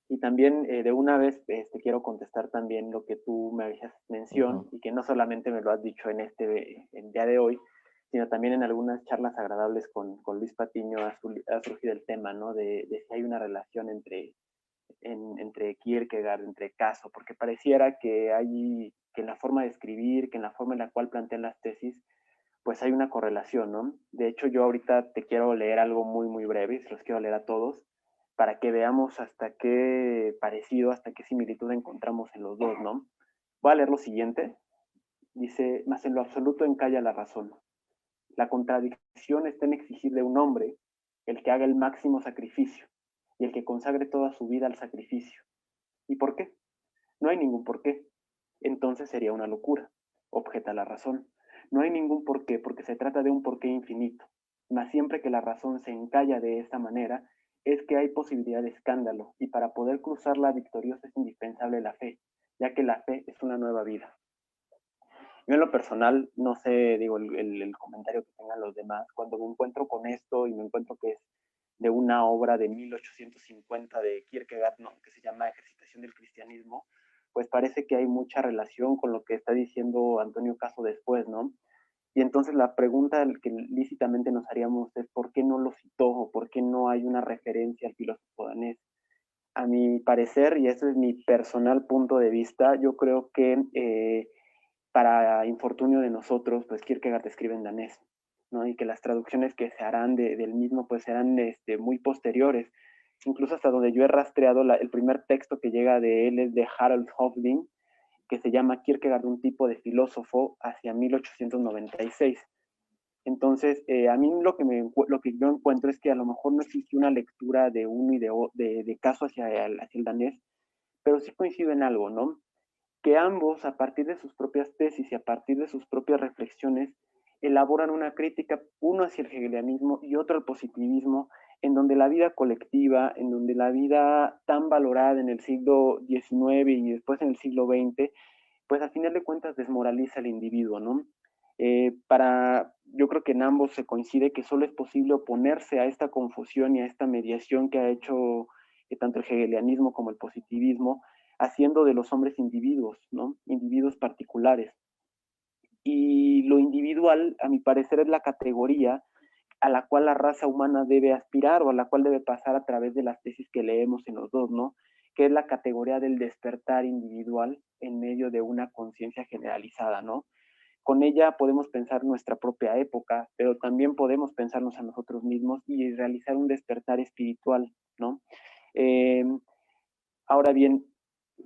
y también de una vez quiero contestar también lo que tú me habías mencionado y que no solamente me lo has dicho en el día de hoy, sino también en algunas charlas agradables con Luis Patiño ha surgido el tema, ¿no? De si hay una relación entre Kierkegaard, entre Caso, porque pareciera que que en la forma de escribir, que en la forma en la cual plantean las tesis, pues hay una correlación, ¿no? De hecho, yo ahorita te quiero leer algo muy, muy breve, se los quiero leer a todos, para que veamos hasta qué parecido, hasta qué similitud encontramos en los dos, ¿no? Voy a leer lo siguiente. Dice, mas en lo absoluto encalla la razón. La contradicción está en exigir de un hombre el que haga el máximo sacrificio y el que consagre toda su vida al sacrificio. ¿Y por qué? No hay ningún por qué. Entonces sería una locura, objeta la razón. No hay ningún por qué, porque se trata de un porqué infinito. Mas siempre que la razón se encalla de esta manera, es que hay posibilidad de escándalo, y para poder cruzarla victoriosa es indispensable la fe, ya que la fe es una nueva vida. Yo en lo personal, no sé, digo, el comentario que tengan los demás, cuando me encuentro con esto y me encuentro que es de una obra de 1850 de Kierkegaard, ¿no?, que se llama Ejercitación del Cristianismo, pues parece que hay mucha relación con lo que está diciendo Antonio Caso después, ¿no? Y entonces la pregunta que lícitamente nos haríamos es ¿por qué no lo citó o por qué no hay una referencia al filósofo danés? A mi parecer, y ese es mi personal punto de vista, yo creo que para infortunio de nosotros, pues Kierkegaard escribe en danés, ¿no? Y que las traducciones que se harán del mismo, pues serán muy posteriores. Incluso hasta donde yo he rastreado, el primer texto que llega de él es de Harold Hofding, que se llama Kierkegaard, un tipo de filósofo, hacia 1896. Entonces, a mí lo que yo encuentro es que a lo mejor no existe una lectura de uno y de Caso hacia el danés, pero sí coincido en algo, ¿no? Que ambos, a partir de sus propias tesis y a partir de sus propias reflexiones, elaboran una crítica, uno hacia el hegelianismo y otro al positivismo, en donde la vida colectiva, en donde la vida tan valorada en el siglo XIX y después en el siglo XX, pues al final de cuentas desmoraliza al individuo, ¿no? Yo creo que en ambos se coincide que solo es posible oponerse a esta confusión y a esta mediación que ha hecho tanto el hegelianismo como el positivismo, haciendo de los hombres individuos, ¿no? Individuos particulares. Y lo individual, a mi parecer, es la categoría a la cual la raza humana debe aspirar o a la cual debe pasar a través de las tesis que leemos en los dos, ¿no? Que es la categoría del despertar individual en medio de una conciencia generalizada, ¿no? Con ella podemos pensar nuestra propia época, pero también podemos pensarnos a nosotros mismos y realizar un despertar espiritual, ¿no? Eh, Ahora bien,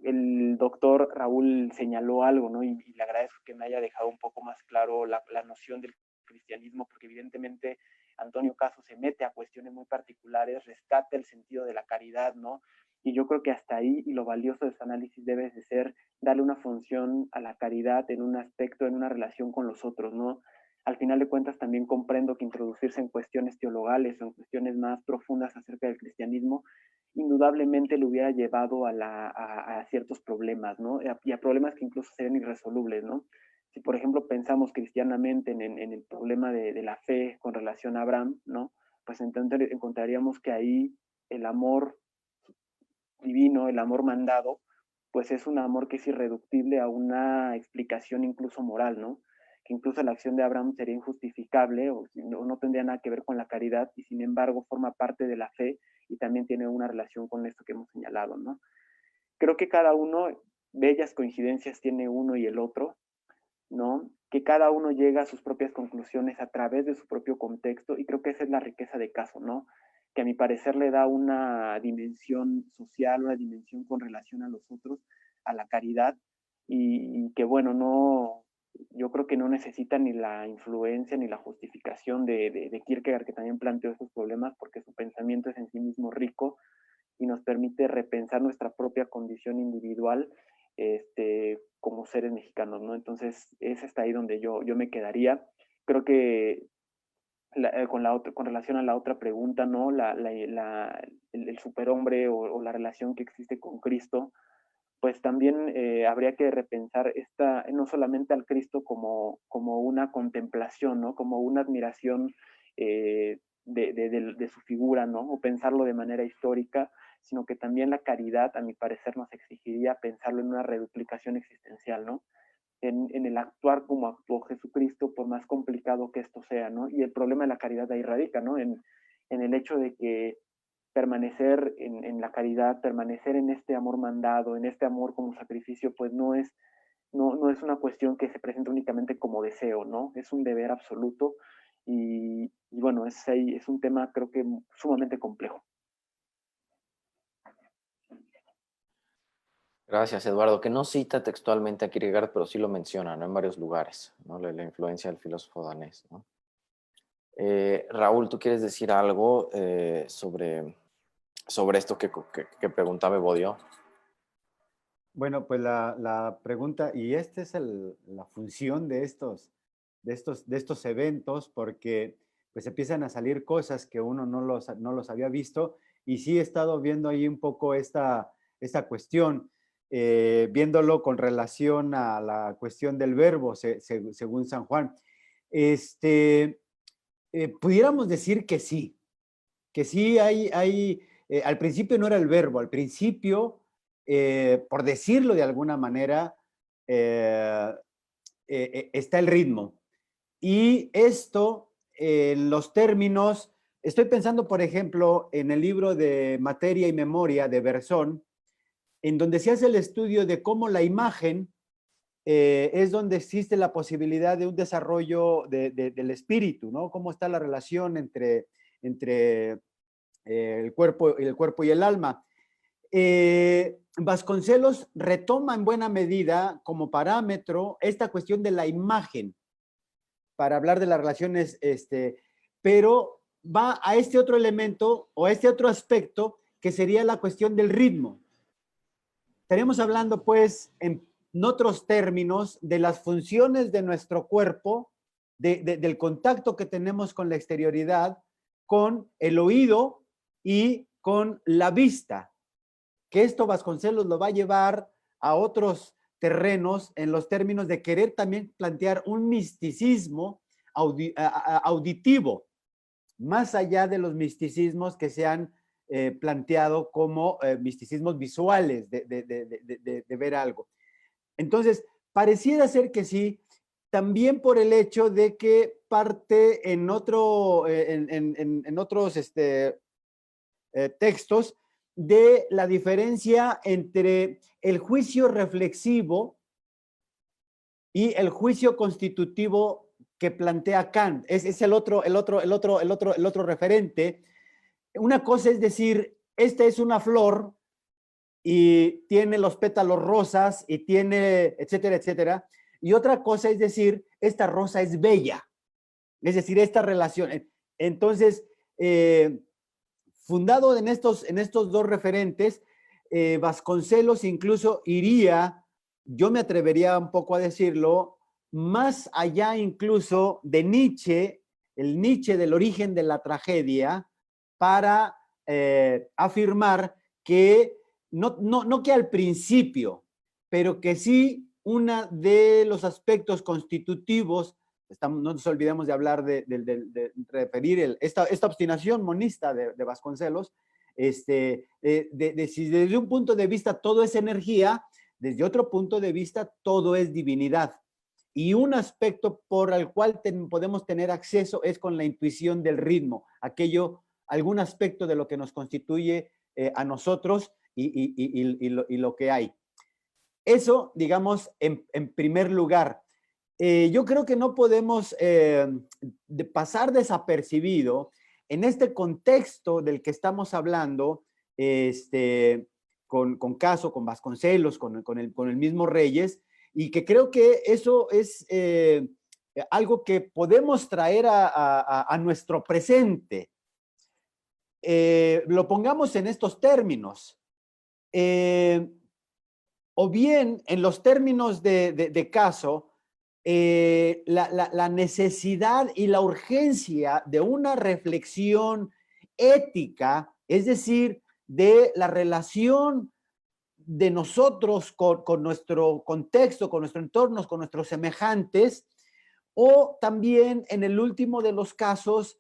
el doctor Raúl señaló algo, ¿no? Y le agradezco que me haya dejado un poco más claro la noción del cristianismo, porque evidentemente Antonio Caso se mete a cuestiones muy particulares, rescata el sentido de la caridad, ¿no? Y yo creo que hasta ahí, y lo valioso de este análisis debe de ser darle una función a la caridad en un aspecto, en una relación con los otros, ¿no? Al final de cuentas también comprendo que introducirse en cuestiones teologales o en cuestiones más profundas acerca del cristianismo indudablemente lo hubiera llevado a ciertos problemas, ¿no? Y a problemas que incluso serían irresolubles, ¿no? Si, por ejemplo, pensamos cristianamente en el problema de la fe con relación a Abraham, ¿no? Pues entonces encontraríamos que ahí el amor divino, el amor mandado, pues es un amor que es irreductible a una explicación incluso moral, ¿no? Que incluso la acción de Abraham sería injustificable o no tendría nada que ver con la caridad y sin embargo forma parte de la fe y también tiene una relación con esto que hemos señalado, ¿no? Creo que cada uno, bellas coincidencias tiene uno y el otro, ¿no? Que cada uno llega a sus propias conclusiones a través de su propio contexto y creo que esa es la riqueza de Caso, ¿no? Que a mi parecer le da una dimensión social, una dimensión con relación a los otros, a la caridad y que bueno, no, yo creo que no necesita ni la influencia ni la justificación de Kierkegaard, que también planteó estos problemas porque su pensamiento es en sí mismo rico y nos permite repensar nuestra propia condición individual como seres mexicanos, ¿no? Entonces, es hasta ahí donde yo me quedaría. Creo que con relación a la otra pregunta, ¿no? El superhombre o la relación que existe con Cristo, pues también habría que repensar no solamente al Cristo como una contemplación, ¿no? Como una admiración de su figura, ¿no? O pensarlo de manera histórica, sino que también la caridad, a mi parecer, nos exigiría pensarlo en una reduplicación existencial, ¿no? En el actuar como actuó Jesucristo, por más complicado que esto sea, ¿no? Y el problema de la caridad ahí radica, ¿no? En el hecho de que permanecer en la caridad, permanecer en este amor mandado, en este amor como sacrificio, pues no es una cuestión que se presenta únicamente como deseo, ¿no? Es un deber absoluto y bueno, es un tema creo que sumamente complejo. Gracias, Eduardo, que no cita textualmente a Kierkegaard, pero sí lo menciona, ¿no? En varios lugares, ¿no? La influencia del filósofo danés, ¿no? Raúl, ¿tú quieres decir algo sobre esto que preguntaba Evodio? Bueno, pues la pregunta, y esta es la función de estos eventos, porque pues empiezan a salir cosas que uno no los había visto, y sí he estado viendo ahí un poco esta cuestión, viéndolo con relación a la cuestión del verbo, según San Juan. Pudiéramos decir que sí al principio no era el verbo, al principio, por decirlo de alguna manera, está el ritmo. Y esto, los términos, estoy pensando, por ejemplo, en el libro de Materia y Memoria de Berzón, en donde se hace el estudio de cómo la imagen es donde existe la posibilidad de un desarrollo del espíritu, ¿no? Cómo está la relación entre el cuerpo y el alma. Vasconcelos retoma en buena medida como parámetro esta cuestión de la imagen para hablar de las relaciones, pero va a este otro elemento o a este otro aspecto que sería la cuestión del ritmo. Estaríamos hablando, pues, en otros términos, de las funciones de nuestro cuerpo, del contacto que tenemos con la exterioridad, con el oído y con la vista. Que esto Vasconcelos lo va a llevar a otros terrenos en los términos de querer también plantear un misticismo auditivo, más allá de los misticismos que se han planteado como misticismos visuales de ver algo. Entonces, pareciera ser que sí, también por el hecho de que parte en otros textos de la diferencia entre el juicio reflexivo y el juicio constitutivo que plantea Kant. Es el otro referente. Una cosa es decir, esta es una flor y tiene los pétalos rosas y tiene, etcétera, etcétera. Y otra cosa es decir, esta rosa es bella. Es decir, esta relación. Entonces, fundado en estos dos referentes, Vasconcelos incluso iría, yo me atrevería un poco a decirlo, más allá incluso de Nietzsche, el Nietzsche del origen de la tragedia, para afirmar que no que al principio, pero que sí uno de los aspectos constitutivos, no nos olvidemos de hablar de referir esta obstinación monista de Vasconcelos, si desde un punto de vista todo es energía, desde otro punto de vista todo es divinidad. Y un aspecto por el cual podemos tener acceso es con la intuición del ritmo, algún aspecto de lo que nos constituye a nosotros y lo que hay. Eso, digamos, en primer lugar. Yo creo que no podemos pasar desapercibido en este contexto del que estamos hablando, con Caso, con Vasconcelos, con el mismo Reyes, y que creo que eso es algo que podemos traer a nuestro presente. Lo pongamos en estos términos. O bien, en los términos de Caso, la necesidad y la urgencia de una reflexión ética, es decir, de la relación de nosotros con nuestro contexto, con nuestro entorno, con nuestros semejantes, o también en el último de los casos,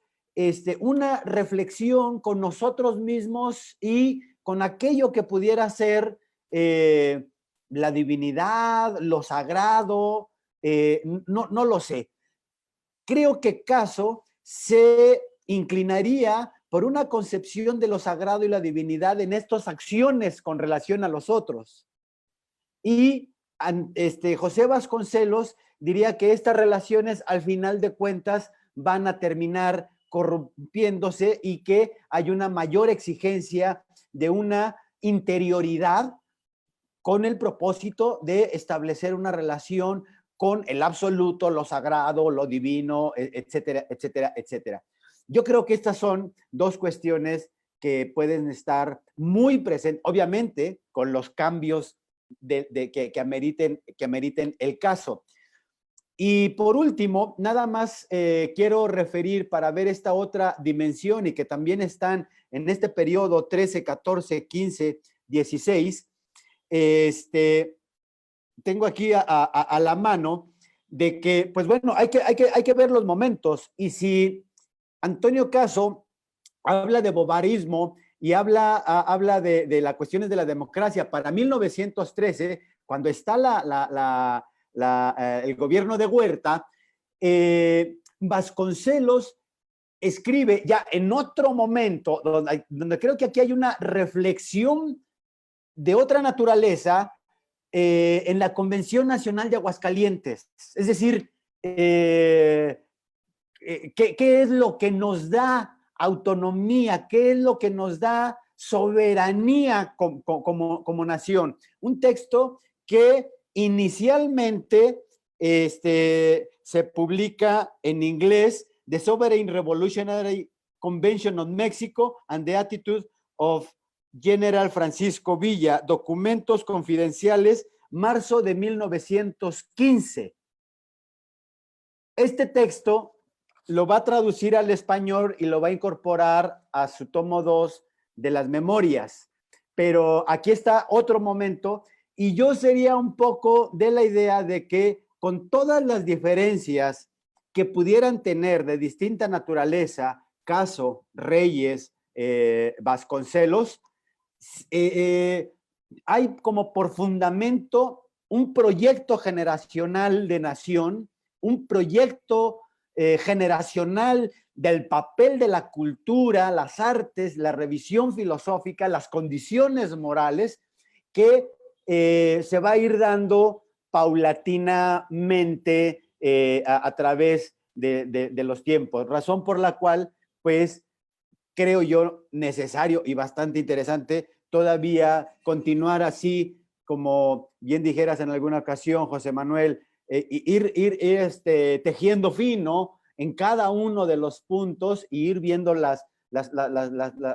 una reflexión con nosotros mismos y con aquello que pudiera ser la divinidad, lo sagrado, no lo sé. Creo que Caso se inclinaría por una concepción de lo sagrado y la divinidad en estas acciones con relación a los otros. Y José Vasconcelos diría que estas relaciones al final de cuentas van a terminar corrompiéndose y que hay una mayor exigencia de una interioridad con el propósito de establecer una relación con el absoluto, lo sagrado, lo divino, etcétera, etcétera, etcétera. Yo creo que estas son dos cuestiones que pueden estar muy presentes, obviamente, con los cambios que ameriten el caso. Y por último, nada más quiero referir para ver esta otra dimensión y que también están en este periodo 13, 14, 15, 16. Tengo aquí a la mano de que, pues bueno, hay que ver los momentos. Y si Antonio Caso habla de bovarismo y habla de las cuestiones de la democracia para 1913, cuando está el gobierno de Huerta, Vasconcelos escribe ya en otro momento, donde creo que aquí hay una reflexión de otra naturaleza, en la Convención Nacional de Aguascalientes. Es decir, ¿qué es lo que nos da autonomía? ¿Qué es lo que nos da soberanía como nación? Un texto que inicialmente se publica en inglés, The Sovereign Revolutionary Convention on Mexico and the Attitude of General Francisco Villa, documentos confidenciales, marzo de 1915. Este texto lo va a traducir al español y lo va a incorporar a su tomo 2 de las memorias. Pero aquí está otro momento y yo sería un poco de la idea de que con todas las diferencias que pudieran tener de distinta naturaleza, Caso, Reyes, Vasconcelos, hay como por fundamento un proyecto generacional de nación, un proyecto generacional del papel de la cultura, las artes, la revisión filosófica, las condiciones morales que se va a ir dando paulatinamente a través de los tiempos, razón por la cual, pues, creo yo necesario y bastante interesante todavía continuar así, como bien dijeras en alguna ocasión, José Manuel, ir tejiendo fino en cada uno de los puntos e ir viendo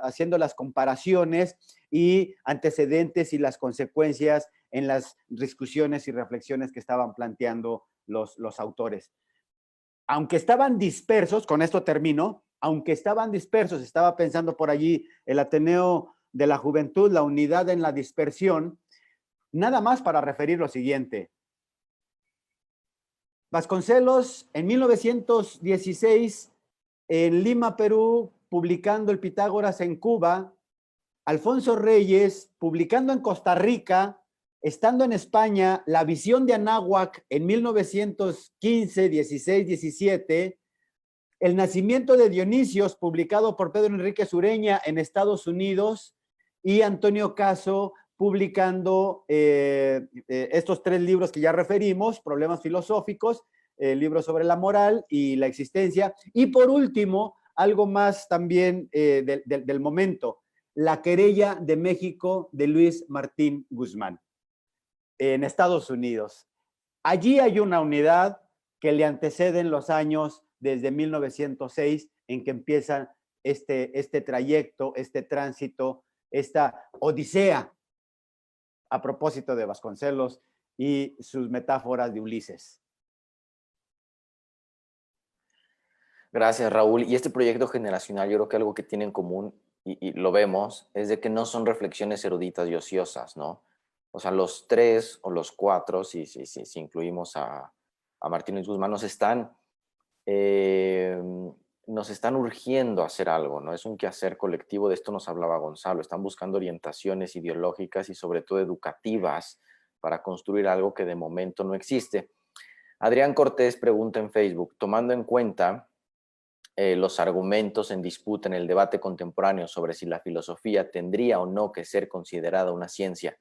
haciendo las comparaciones y antecedentes y las consecuencias en las discusiones y reflexiones que estaban planteando los autores. Aunque estaban dispersos, con esto termino, aunque estaban dispersos, estaba pensando por allí el Ateneo de la Juventud, la unidad en la dispersión, nada más para referir lo siguiente. Vasconcelos, en 1916, en Lima, Perú, publicando el Pitágoras en Cuba, Alfonso Reyes, publicando en Costa Rica, estando en España, La visión de Anáhuac en 1915, 16, 17, El nacimiento de Dionisios, publicado por Pedro Enrique Sureña en Estados Unidos, y Antonio Caso, publicando estos tres libros que ya referimos, Problemas filosóficos, libros sobre la moral y la existencia, y por último, algo más también del momento, La querella de México de Luis Martín Guzmán, en Estados Unidos. Allí hay una unidad que le anteceden los años desde 1906, en que empieza este trayecto, este tránsito, esta odisea, a propósito de Vasconcelos y sus metáforas de Ulises. Gracias, Raúl. Y este proyecto generacional, yo creo que algo que tiene en común, y lo vemos, es de que no son reflexiones eruditas y ociosas, ¿no? O sea, los tres o los cuatro, si incluimos a Martínez Guzmán, nos están urgiendo a hacer algo, ¿no? Es un quehacer colectivo, de esto nos hablaba Gonzalo, están buscando orientaciones ideológicas y sobre todo educativas para construir algo que de momento no existe. Adrián Cortés pregunta en Facebook, tomando en cuenta los argumentos en disputa en el debate contemporáneo sobre si la filosofía tendría o no que ser considerada una ciencia,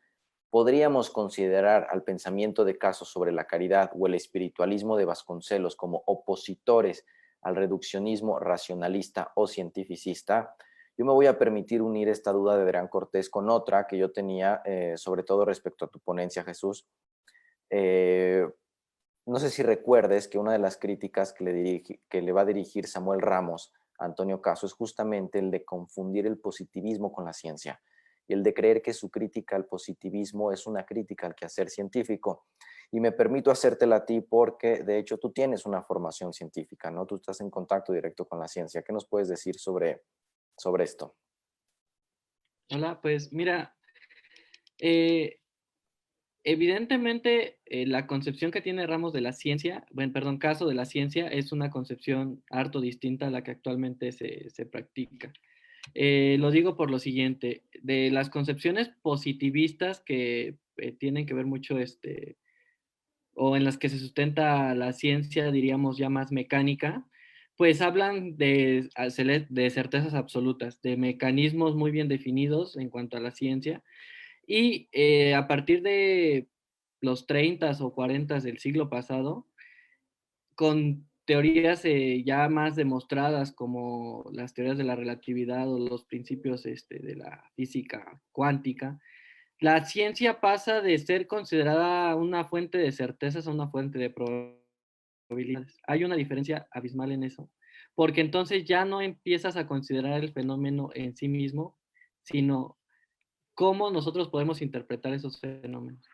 ¿podríamos considerar al pensamiento de Caso sobre la caridad o el espiritualismo de Vasconcelos como opositores al reduccionismo racionalista o cientificista? Yo me voy a permitir unir esta duda de Adrián Cortés con otra que yo tenía, sobre todo respecto a tu ponencia, Jesús. No sé si recuerdes que una de las críticas que le va a dirigir Samuel Ramos a Antonio Caso es justamente el de confundir el positivismo con la ciencia y el de creer que su crítica al positivismo es una crítica al quehacer científico. Y me permito hacértela a ti porque, de hecho, tú tienes una formación científica, ¿no? Tú estás en contacto directo con la ciencia. ¿Qué nos puedes decir sobre esto? Hola, pues mira, eh, evidentemente la concepción que tiene Ramos de la ciencia, bueno, perdón, Caso de la ciencia, es una concepción harto distinta a la que actualmente se practica. Lo digo por lo siguiente, de las concepciones positivistas que tienen que ver mucho o en las que se sustenta la ciencia, diríamos ya más mecánica, pues hablan de certezas absolutas, de mecanismos muy bien definidos en cuanto a la ciencia, y a partir de los 30 o 40 del siglo pasado, con teorías ya más demostradas como las teorías de la relatividad o los principios de la física cuántica, la ciencia pasa de ser considerada una fuente de certezas a una fuente de probabilidades. Hay una diferencia abismal en eso, porque entonces ya no empiezas a considerar el fenómeno en sí mismo, sino cómo nosotros podemos interpretar esos fenómenos.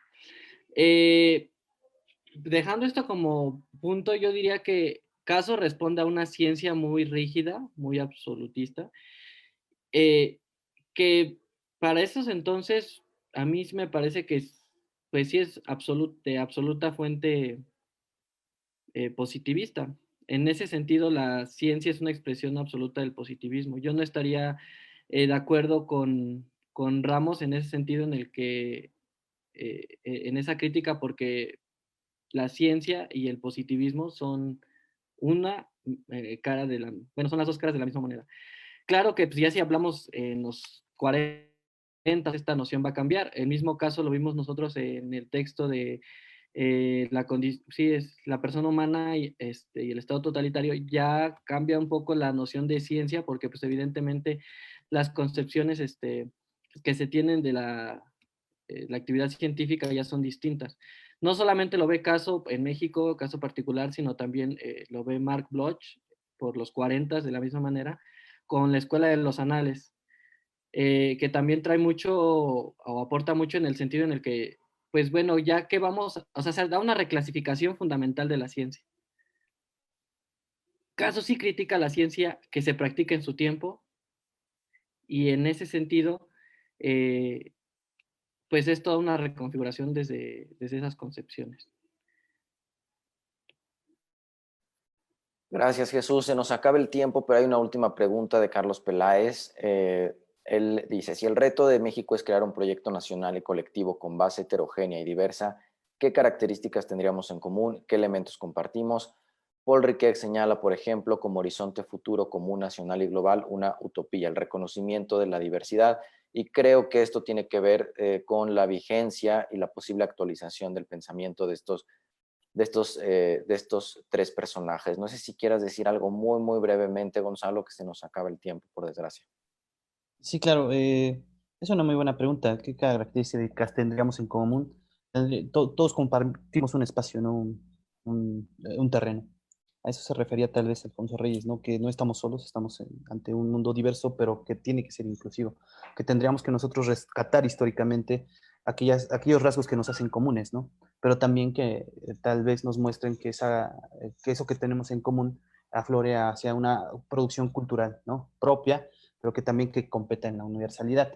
Dejando esto como punto, yo diría que Caso responde a una ciencia muy rígida, muy absolutista, eh, que para esos entonces a mí sí me parece que pues sí es de absoluta fuente positivista. En ese sentido, la ciencia es una expresión absoluta del positivismo. Yo no estaría de acuerdo con Ramos en ese sentido en el que, en esa crítica, porque la ciencia y el positivismo son una cara de la, bueno, son las dos caras de la misma moneda. Claro que pues, ya si hablamos en los 40, esta noción va a cambiar. El mismo caso lo vimos nosotros en el texto de sí, es la persona humana y el estado totalitario, ya cambia un poco la noción de ciencia porque pues evidentemente las concepciones que se tienen de la actividad científica ya son distintas. No solamente lo ve Caso en México, caso particular, sino también lo ve Mark Bloch por los 40 de la misma manera, con la Escuela de los Anales, que también trae mucho o aporta mucho en el sentido en el que, pues bueno, ya que vamos, o sea, se da una reclasificación fundamental de la ciencia. Caso sí critica la ciencia que se practica en su tiempo y en ese sentido, eh, pues es toda una reconfiguración desde esas concepciones. Gracias, Jesús. Se nos acaba el tiempo, pero hay una última pregunta de Carlos Peláez. Él dice, si el reto de México es crear un proyecto nacional y colectivo con base heterogénea y diversa, ¿qué características tendríamos en común? ¿Qué elementos compartimos? Paul Riquet señala, por ejemplo, como horizonte futuro común nacional y global, una utopía, el reconocimiento de la diversidad, y creo que esto tiene que ver con la vigencia y la posible actualización del pensamiento de estos tres personajes. No sé si quieras decir algo muy, muy brevemente, Gonzalo, que se nos acaba el tiempo, por desgracia. Sí, claro, es una muy buena pregunta. ¿Qué características tendríamos en común? Todos compartimos un espacio, ¿no? Un terreno. A eso se refería tal vez Alfonso Reyes, ¿no? Que no estamos solos, estamos ante un mundo diverso, pero que tiene que ser inclusivo, que tendríamos que nosotros rescatar históricamente aquellos rasgos que nos hacen comunes, ¿no? Pero también que tal vez nos muestren que eso que tenemos en común aflore hacia una producción cultural, ¿no? Propia, pero que también que competa en la universalidad.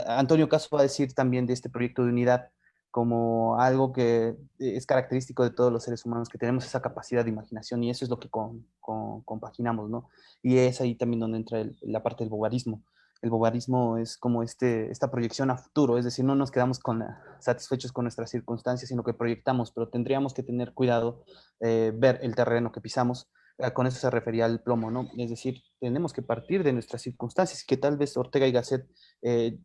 Antonio Caso va a decir también de este proyecto de unidad como algo que es característico de todos los seres humanos, que tenemos esa capacidad de imaginación y eso es lo que compaginamos, ¿no? Y es ahí también donde entra la parte del bobarismo. El bobarismo es como esta proyección a futuro, es decir, no nos quedamos satisfechos con nuestras circunstancias, sino que proyectamos, pero tendríamos que tener cuidado, ver el terreno que pisamos. Con eso se refería al plomo, ¿no? Es decir, tenemos que partir de nuestras circunstancias, que tal vez Ortega y Gasset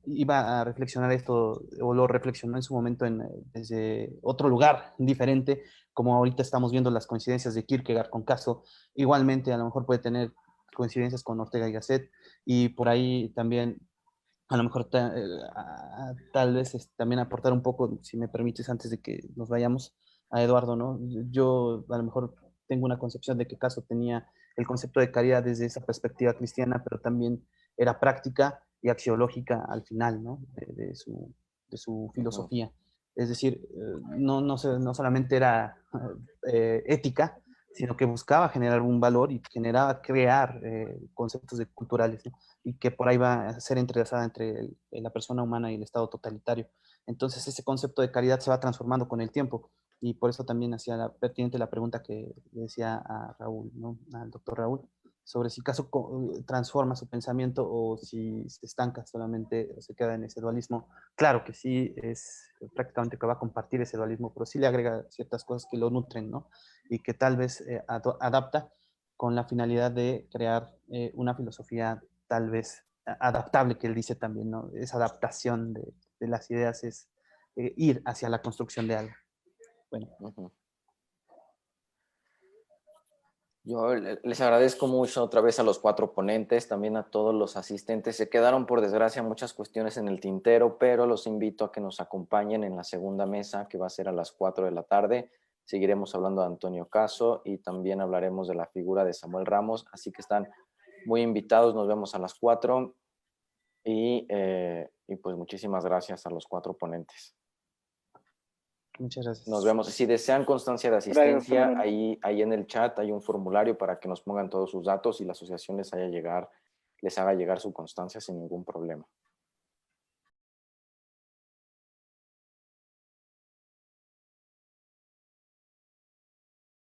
iba a reflexionar esto, o lo reflexionó en su momento desde otro lugar diferente, como ahorita estamos viendo las coincidencias de Kierkegaard con Caso, igualmente a lo mejor puede tener coincidencias con Ortega y Gasset, y por ahí también a lo mejor tal vez también aportar un poco, si me permites, antes de que nos vayamos a Eduardo, ¿no? Yo a lo mejor tengo una concepción de que Caso tenía el concepto de caridad desde esa perspectiva cristiana, pero también era práctica y axiológica al final, ¿no? De su filosofía. Es decir, no solamente era ética, sino que buscaba generar un valor y generaba crear conceptos culturales, ¿no? Y que por ahí va a ser entrelazada entre la persona humana y el Estado totalitario. Entonces ese concepto de caridad se va transformando con el tiempo y por eso también hacía pertinente la pregunta que le decía a Raúl, ¿no? Al doctor Raúl, sobre si Caso transforma su pensamiento o si se estanca solamente o se queda en ese dualismo. Claro que sí, es prácticamente que va a compartir ese dualismo, pero sí le agrega ciertas cosas que lo nutren, ¿no? Y que tal vez adapta con la finalidad de crear una filosofía tal vez adaptable, que él dice también, ¿no? Esa adaptación de las ideas es ir hacia la construcción de algo. Bueno. Yo les agradezco mucho otra vez a los 4 ponentes, también a todos los asistentes. Se quedaron, por desgracia, muchas cuestiones en el tintero, pero los invito a que nos acompañen en la segunda mesa, que va a ser a las 4 de la tarde. Seguiremos hablando de Antonio Caso y también hablaremos de la figura de Samuel Ramos, así que están muy invitados. Nos vemos a las 4 y pues muchísimas gracias a los 4 ponentes. Muchas gracias. Nos vemos. Si desean constancia de asistencia, ahí en el chat hay un formulario para que nos pongan todos sus datos y la asociación les haga llegar su constancia sin ningún problema.